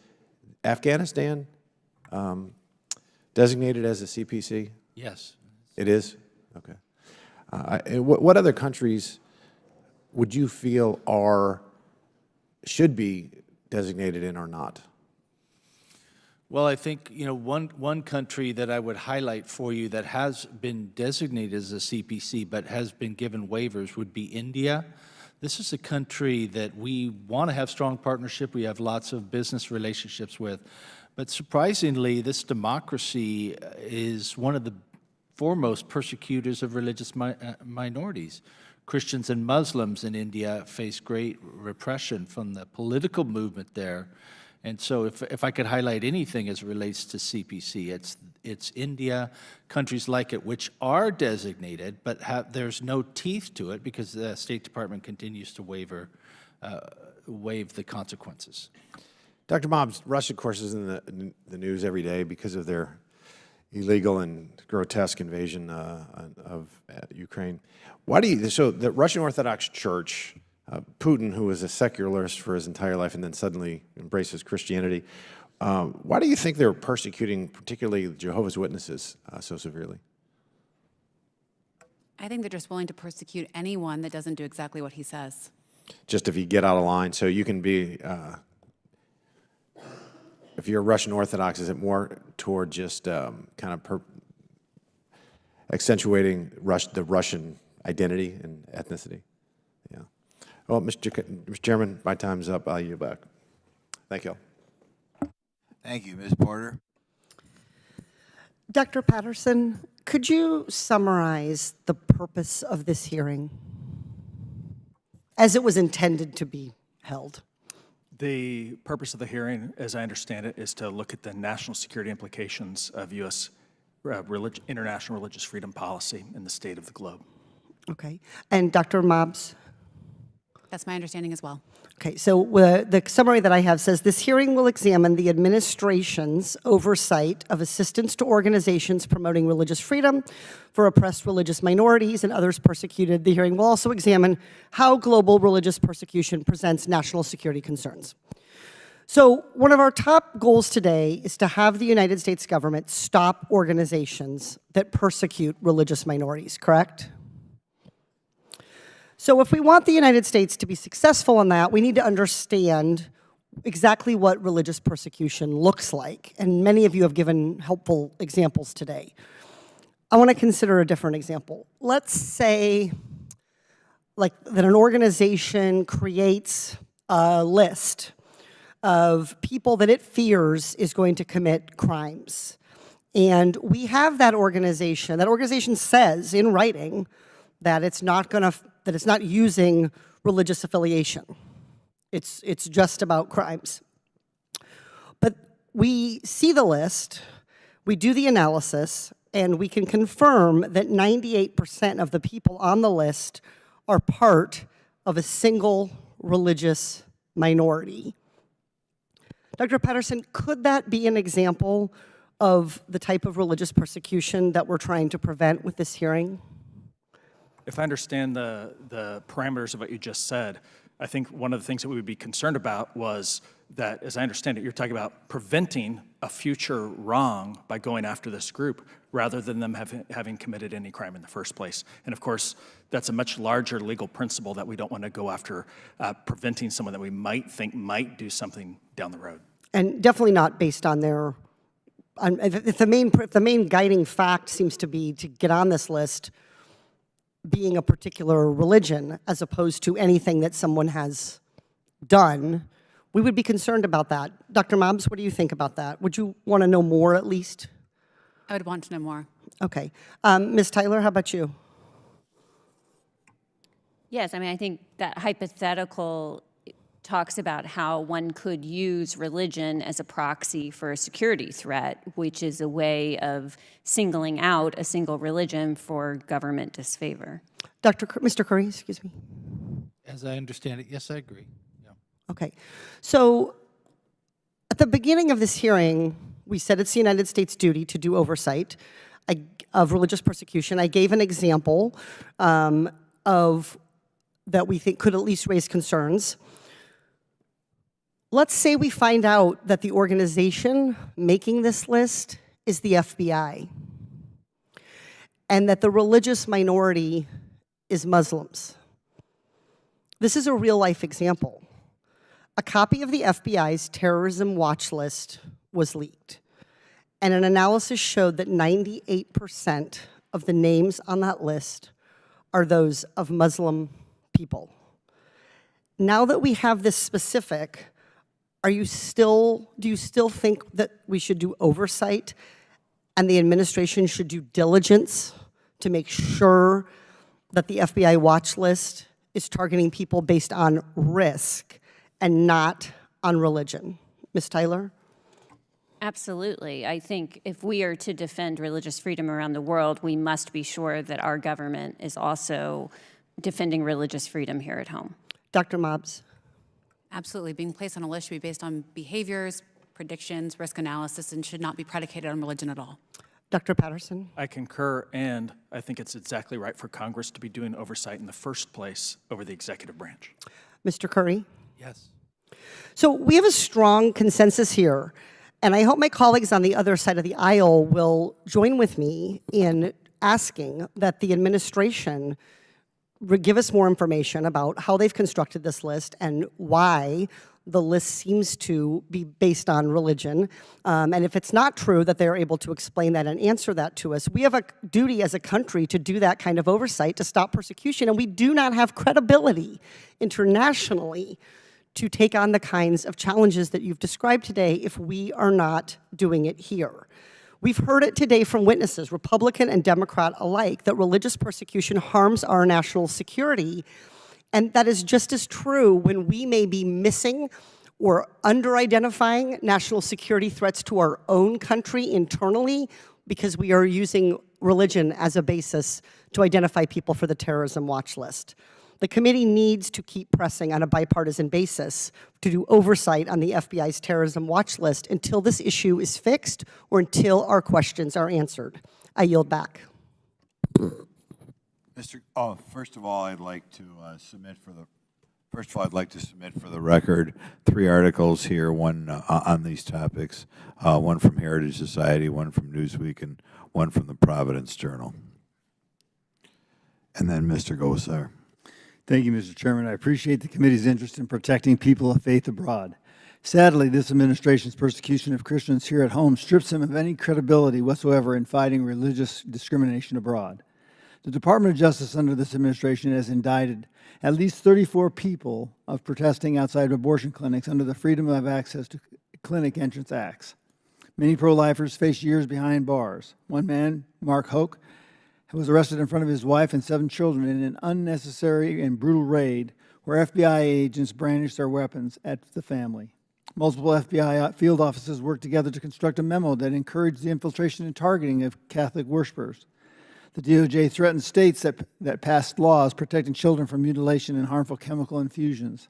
Afghanistan designated as a CPC? Yes. It is? Okay. What other countries would you feel are should be designated in or not? Well, I think, one country that I would highlight for you that has been designated as a CPC but has been given waivers would be India. This is a country that we want to have strong partnership. We have lots of business relationships with. But surprisingly, this democracy is one of the foremost persecutors of religious minorities. Christians and Muslims in India face great repression from the political movement there. And so if I could highlight anything as it relates to CPC, it's India, countries like it, which are designated, but there's no teeth to it because the State Department continues to waive the consequences. Dr. Mobbs, Russia, of course, is in the news every day because of their illegal and grotesque invasion of Ukraine. So the Russian Orthodox Church, Putin, who was a secularist for his entire life and then suddenly embraces Christianity, why do you think they're persecuting particularly Jehovah's Witnesses so severely? I think they're just willing to persecute anyone that doesn't do exactly what he says. Just if you get out of line, so you can be, if you're Russian Orthodox, is it more toward just kind of accentuating the Russian identity and ethnicity? Yeah. Well, Mr. Chairman, my time's up. I'll yield back. Thank you all. Thank you. Ms. Porter? Dr. Patterson, could you summarize the purpose of this hearing as it was intended to be held? The purpose of the hearing, as I understand it, is to look at the national security implications of U.S. international religious freedom policy in the state of the globe. Okay. And Dr. Mobbs? That's my understanding as well. Okay, so the summary that I have says, this hearing will examine the administration's oversight of assistance to organizations promoting religious freedom for oppressed religious minorities and others persecuted. The hearing will also examine how global religious persecution presents national security concerns. So one of our top goals today is to have the United States government stop organizations that persecute religious minorities, correct? So if we want the United States to be successful in that, we need to understand exactly what religious persecution looks like. And many of you have given helpful examples today. I want to consider a different example. Let's say that an organization creates a list of people that it fears is going to commit crimes. And we have that organization says in writing that it's not using religious affiliation. It's just about crimes. But we see the list, we do the analysis, and we can confirm that 98% of the people on the list are part of a single religious minority. Dr. Patterson, could that be an example of the type of religious persecution that we're trying to prevent with this hearing? If I understand the parameters of what you just said, I think one of the things that we would be concerned about was that, as I understand it, you're talking about preventing a future wrong by going after this group rather than them having committed any crime in the first place. And of course, that's a much larger legal principle that we don't want to go after preventing someone that we might think might do something down the road. And definitely not based on their, if the main guiding fact seems to be to get on this list being a particular religion as opposed to anything that someone has done, we would be concerned about that. Dr. Mobbs, what do you think about that? Would you want to know more at least? I would want to know more. Okay. Ms. Tyler, how about you? Yes, I think that hypothetical talks about how one could use religion as a proxy for a security threat, which is a way of singling out a single religion for government disfavor. Mr. Curry, excuse me. As I understand it, yes, I agree. Yeah. Okay. So at the beginning of this hearing, we said it's the United States' duty to do oversight of religious persecution. I gave an example of that we think could at least raise concerns. Let's say we find out that the organization making this list is the FBI, and that the religious minority is Muslims. This is a real-life example. A copy of the FBI's terrorism watch list was leaked, and an analysis showed that 98% of the names on that list are those of Muslim people. Now that we have this specific, do you still think that we should do oversight and the administration should do diligence to make sure that the FBI watch list is targeting people based on risk and not on religion? Ms. Tyler? Absolutely. I think if we are to defend religious freedom around the world, we must be sure that our government is also defending religious freedom here at home. Dr. Mobbs? Absolutely. Being placed on a list should be based on behaviors, predictions, risk analysis, and should not be predicated on religion at all. Dr. Patterson? I concur, and I think it's exactly right for Congress to be doing oversight in the first place over the executive branch. Mr. Curry? Yes. So we have a strong consensus here, and I hope my colleagues on the other side of the aisle will join with me in asking that the administration give us more information about how they've constructed this list and why the list seems to be based on religion. And if it's not true, that they're able to explain that and answer that to us. We have a duty as a country to do that kind of oversight to stop persecution, and we do not have credibility internationally to take on the kinds of challenges that you've described today if we are not doing it here. We've heard it today from witnesses, Republican and Democrat alike, that religious persecution harms our national security. And that is just as true when we may be missing or under-identifying national security threats to our own country internally because we are using religion as a basis to identify people for the terrorism watch list. The committee needs to keep pressing on a bipartisan basis to do oversight on the FBI's terrorism watch list until this issue is fixed or until our questions are answered. I yield back. First of all, I'd like to submit for the record 3 articles here, one on these topics, one from Heritage Society, one from Newsweek, and one from the Providence Journal. And then Mr. Gosar. Thank you, Mr. Chairman. I appreciate the committee's interest in protecting people of faith abroad. Sadly, this administration's persecution of Christians here at home strips them of any credibility whatsoever in fighting religious discrimination abroad. The Department of Justice under this administration has indicted at least 34 people of protesting outside abortion clinics under the Freedom of Access to Clinic Entrance Acts. Many pro-lifers face years behind bars. One man, Mark Hoke, was arrested in front of his wife and 7 children in an unnecessary and brutal raid where FBI agents brandished their weapons at the family. Multiple FBI field offices worked together to construct a memo that encouraged the infiltration and targeting of Catholic worshipers. The DOJ threatened states that passed laws protecting children from mutilation and harmful chemical infusions.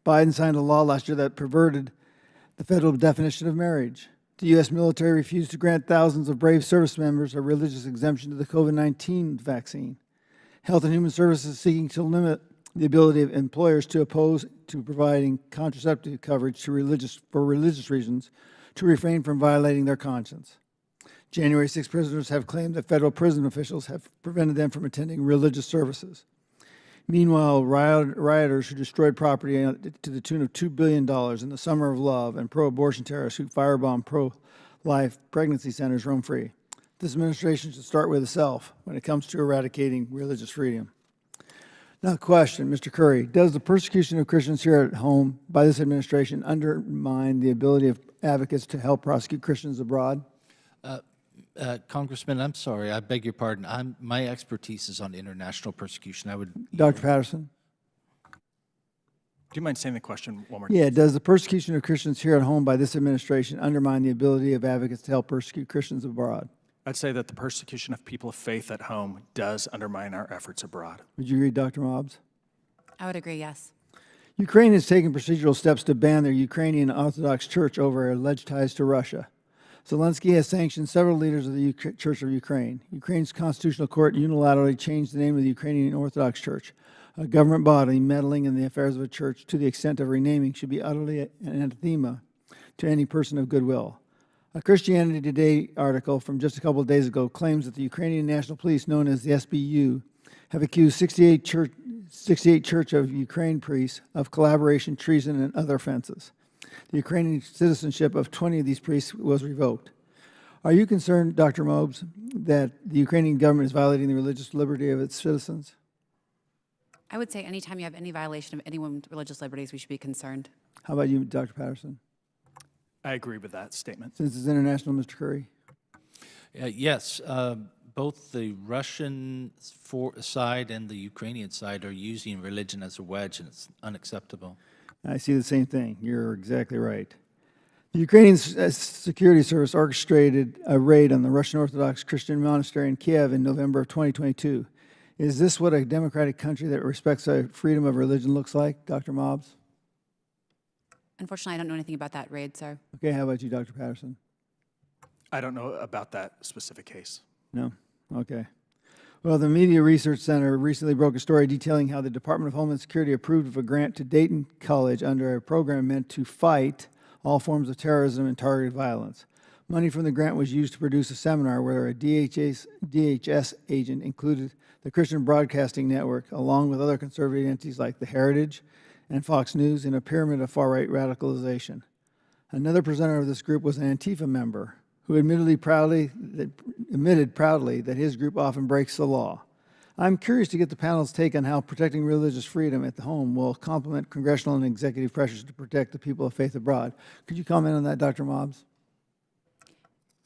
Biden signed a law last year that perverted the federal definition of marriage. The U.S. military refused to grant thousands of brave service members a religious exemption to the COVID-19 vaccine. Health and Human Services seeking to limit the ability of employers to oppose to providing contraceptive coverage for religious reasons to refrain from violating their conscience. January 6 prisoners have claimed that federal prison officials have prevented them from attending religious services. Meanwhile, rioters who destroyed property to the tune of $2 billion in the Summer of Love and pro-abortion terrorists who firebombed pro-life pregnancy centers roam free. This administration should start with itself when it comes to eradicating religious freedom. Now, question, Mr. Curry, does the persecution of Christians here at home by this administration undermine the ability of advocates to help prosecute Christians abroad? Congressman, I'm sorry, I beg your pardon. My expertise is on international persecution. Dr. Patterson? Do you mind saying the question one more time? Yeah, does the persecution of Christians here at home by this administration undermine the ability of advocates to help persecute Christians abroad? I'd say that the persecution of people of faith at home does undermine our efforts abroad. Would you agree, Dr. Mobbs? I would agree, yes. Ukraine has taken procedural steps to ban their Ukrainian Orthodox Church over alleged ties to Russia. Zelensky has sanctioned several leaders of the Church of Ukraine. Ukraine's constitutional court unilaterally changed the name of the Ukrainian Orthodox Church. A government body meddling in the affairs of a church to the extent of renaming should be utterly an anathema to any person of goodwill. A Christianity Today article from just a couple of days ago claims that the Ukrainian National Police, known as the SBU, have accused 68 68 Church of Ukraine priests of collaboration, treason, and other offenses. The Ukrainian citizenship of 20 of these priests was revoked. Are you concerned, Dr. Mobes, that the Ukrainian government is violating the religious liberty of its citizens? I would say anytime you have any violation of anyone's religious liberties, we should be concerned. How about you, Dr. Patterson? I agree with that statement. Since it's international, Mr. Curry? Yes, both the Russian side and the Ukrainian side are using religion as a wedge, and it's unacceptable. I see the same thing. You're exactly right. The Ukrainian Security Service orchestrated a raid on the Russian Orthodox Christian monastery in Kiev in November of 2022. Is this what a democratic country that respects freedom of religion looks like, Dr. Mobs? Unfortunately, I don't know anything about that raid, sir. Okay, how about you, Dr. Patterson? I don't know about that specific case. No? Okay. Well, the Media Research Center recently broke a story detailing how the Department of Homeland Security approved of a grant to Dayton College under a program meant to fight all forms of terrorism and targeted violence. Money from the grant was used to produce a seminar where a DHS agent included the Christian Broadcasting Network, along with other conservative entities like the Heritage and Fox News, in a pyramid of far-right radicalization. Another presenter of this group was an Antifa member who admitted proudly that his group often breaks the law. I'm curious to get the panel's take on how protecting religious freedom at the home will complement congressional and executive pressures to protect the people of faith abroad. Could you comment on that, Dr. Mobs?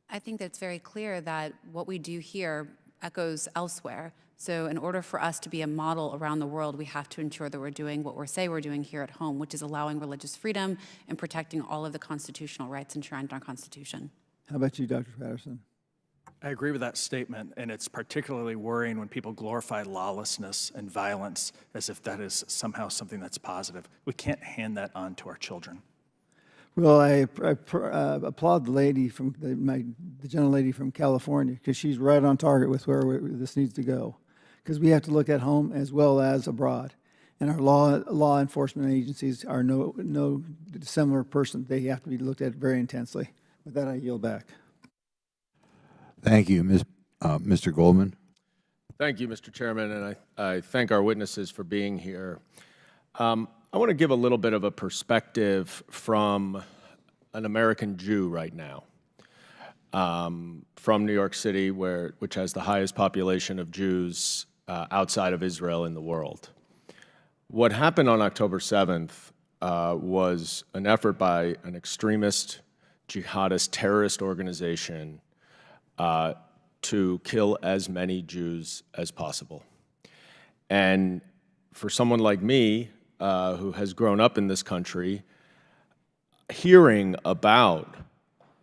I think that it's very clear that what we do here echoes elsewhere. So in order for us to be a model around the world, we have to ensure that we're doing what we say we're doing here at home, which is allowing religious freedom and protecting all of the constitutional rights enshrined in our Constitution. How about you, Dr. Patterson? I agree with that statement, and it's particularly worrying when people glorify lawlessness and violence as if that is somehow something that's positive. We can't hand that on to our children. Well, I applaud the lady from the gentlelady from California, because she's right on target with where this needs to go. Because we have to look at home as well as abroad, and our law enforcement agencies are no similar person. They have to be looked at very intensely. With that, I yield back. Thank you, Mr. Goldman. Thank you, Mr. Chairman, and I thank our witnesses for being here. I want to give a little bit of a perspective from an American Jew right now, from New York City, which has the highest population of Jews outside of Israel in the world. What happened on October 7th was an effort by an extremist, jihadist, terrorist organization to kill as many Jews as possible. And for someone like me, who has grown up in this country, hearing about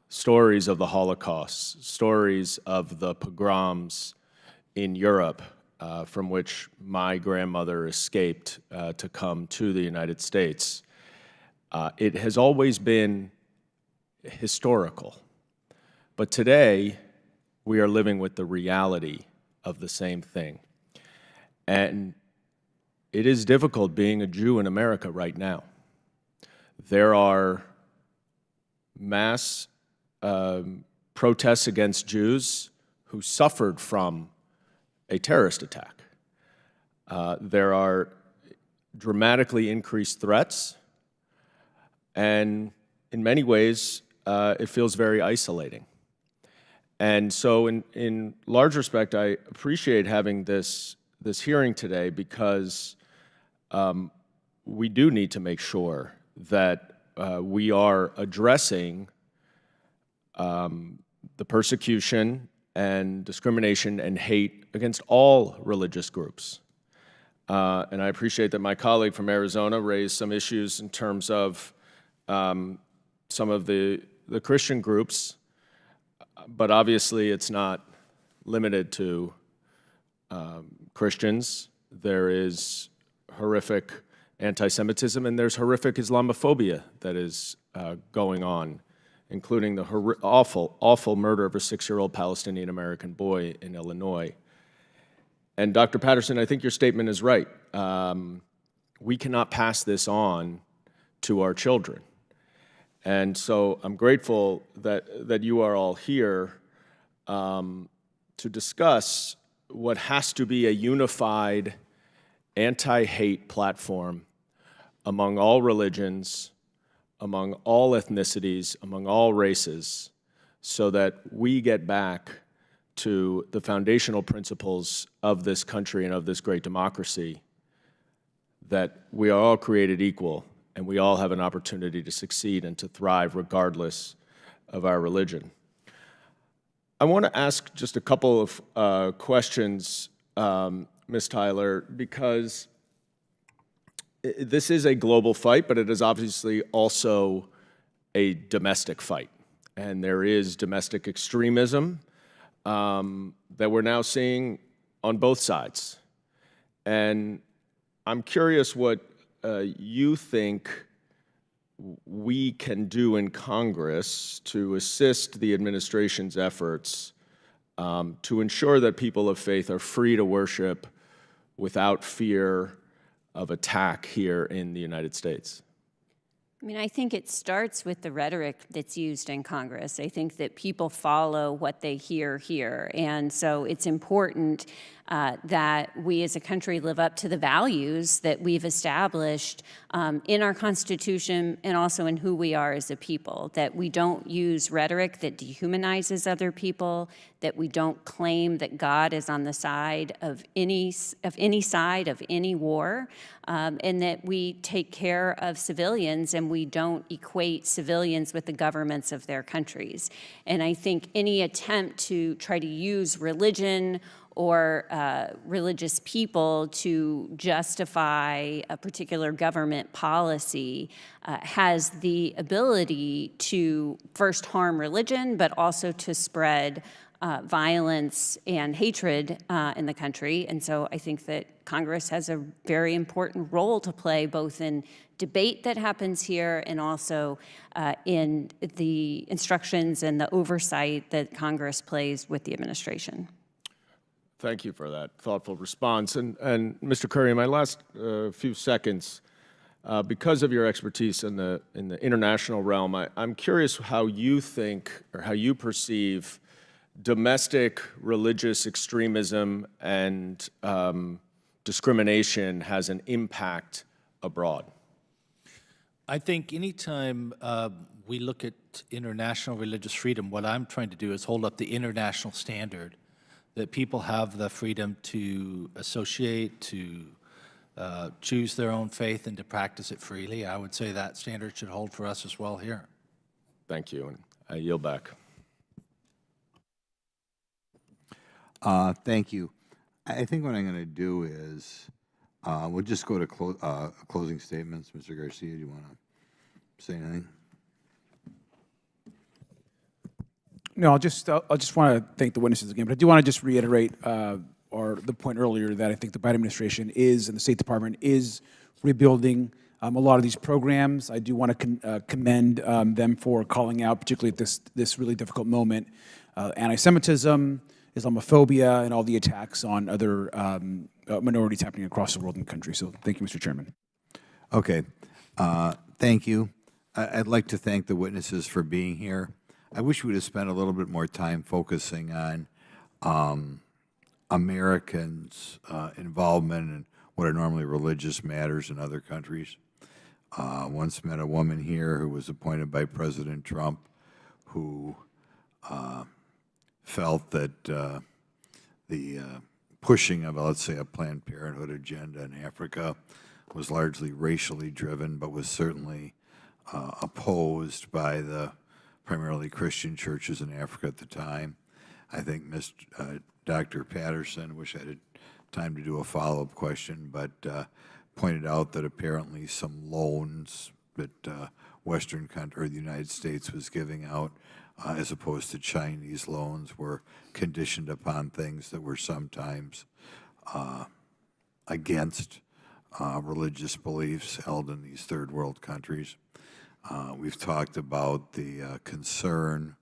stories of the Holocaust, stories of the pogroms in Europe, from which my grandmother escaped to come to the United States, it has always been historical. But today, we are living with the reality of the same thing. And it is difficult being a Jew in America right now. There are mass protests against Jews who suffered from a terrorist attack. There are dramatically increased threats, and in many ways, it feels very isolating. And so in large respect, I appreciate having this hearing today, because we do need to make sure that we are addressing the persecution and discrimination and hate against all religious groups. And I appreciate that my colleague from Arizona raised some issues in terms of some of the Christian groups, but obviously it's not limited to Christians. There is horrific anti-Semitism, and there's horrific Islamophobia that is going on, including the awful murder of a 6-year-old Palestinian-American boy in Illinois. And Dr. Patterson, I think your statement is right. We cannot pass this on to our children. And so I'm grateful that you are all here to discuss what has to be a unified anti-hate platform among all religions, among all ethnicities, among all races, so that we get back to the foundational principles of this country and of this great democracy, that we are all created equal and we all have an opportunity to succeed and to thrive regardless of our religion. I want to ask just a couple of questions, Ms. Tyler, because this is a global fight, but it is obviously also a domestic fight. And there is domestic extremism that we're now seeing on both sides. And I'm curious what you think we can do in Congress to assist the administration's efforts to ensure that people of faith are free to worship without fear of attack here in the United States. I mean, I think it starts with the rhetoric that's used in Congress. I think that people follow what they hear here. And so it's important that we as a country live up to the values that we've established in our Constitution and also in who we are as a people, that we don't use rhetoric that dehumanizes other people, that we don't claim that God is on the side of any side of any war, and that we take care of civilians and we don't equate civilians with the governments of their countries. And I think any attempt to try to use religion or religious people to justify a particular government policy has the ability to first harm religion, but also to spread violence and hatred in the country. And so I think that Congress has a very important role to play, both in debate that happens here and also in the instructions and the oversight that Congress plays with the administration. Thank you for that thoughtful response. And Mr. Curry, in my last few seconds, because of your expertise in the international realm, I'm curious how you think or how you perceive domestic religious extremism and discrimination has an impact abroad. I think anytime we look at international religious freedom, what I'm trying to do is hold up the international standard that people have the freedom to associate, to choose their own faith and to practice it freely. I would say that standard should hold for us as well here. Thank you, and I yield back. Thank you. I think what I'm going to do is we'll just go to closing statements. Mr. Garcia, do you want to say anything? No, I'll just want to thank the witnesses again, but I do want to just reiterate the point earlier that I think the Biden administration is, and the State Department is rebuilding a lot of these programs. I do want to commend them for calling out, particularly at this really difficult moment, anti-Semitism, Islamophobia, and all the attacks on other minorities happening across the world and country. So thank you, Mr. Chairman. Okay. Thank you. I'd like to thank the witnesses for being here. I wish we would have spent a little bit more time focusing on Americans' involvement in what are normally religious matters in other countries. Once met a woman here who was appointed by President Trump who felt that the pushing of, let's say, a Planned Parenthood agenda in Africa was largely racially driven, but was certainly opposed by the primarily Christian churches in Africa at the time. I think Dr. Patterson, wish I had time to do a follow-up question, but pointed out that apparently some loans that Western country or the United States was giving out, as opposed to Chinese loans, were conditioned upon things that were sometimes against religious beliefs held in these third world countries. We've talked about the concern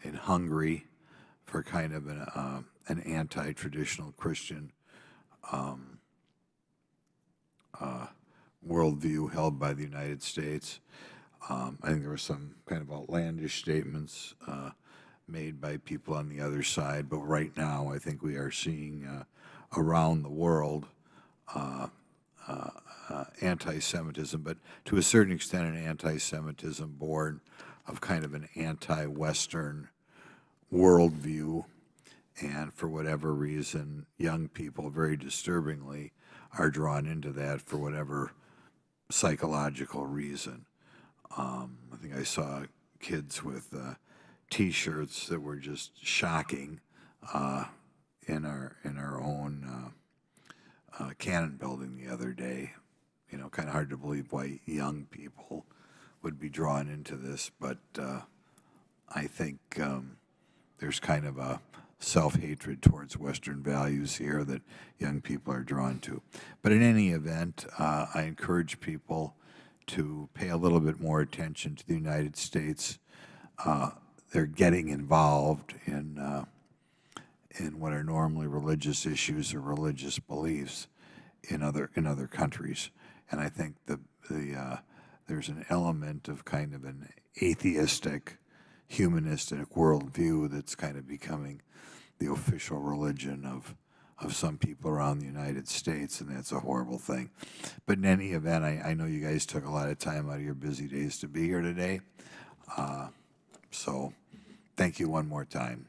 in Hungary for kind of an anti-traditional Christian worldview held by the United States. I think there were some kind of outlandish statements made by people on the other side, but right now I think we are seeing around the world anti-Semitism, but to a certain extent an anti-Semitism born of kind of an anti-Western worldview. And for whatever reason, young people, very disturbingly, are drawn into that for whatever psychological reason. I think I saw kids with T-shirts that were just shocking in our own Cannon building the other day. You know, kind of hard to believe why young people would be drawn into this, but I think there's kind of a self-hatred towards Western values here that young people are drawn to. But in any event, I encourage people to pay a little bit more attention to the United States. They're getting involved in what are normally religious issues or religious beliefs in other countries, and I think there's an element of kind of an atheistic, humanistic worldview that's kind of becoming the official religion of some people around the United States, and that's a horrible thing. But in any event, I know you guys took a lot of time out of your busy days to be here today, so thank you one more time.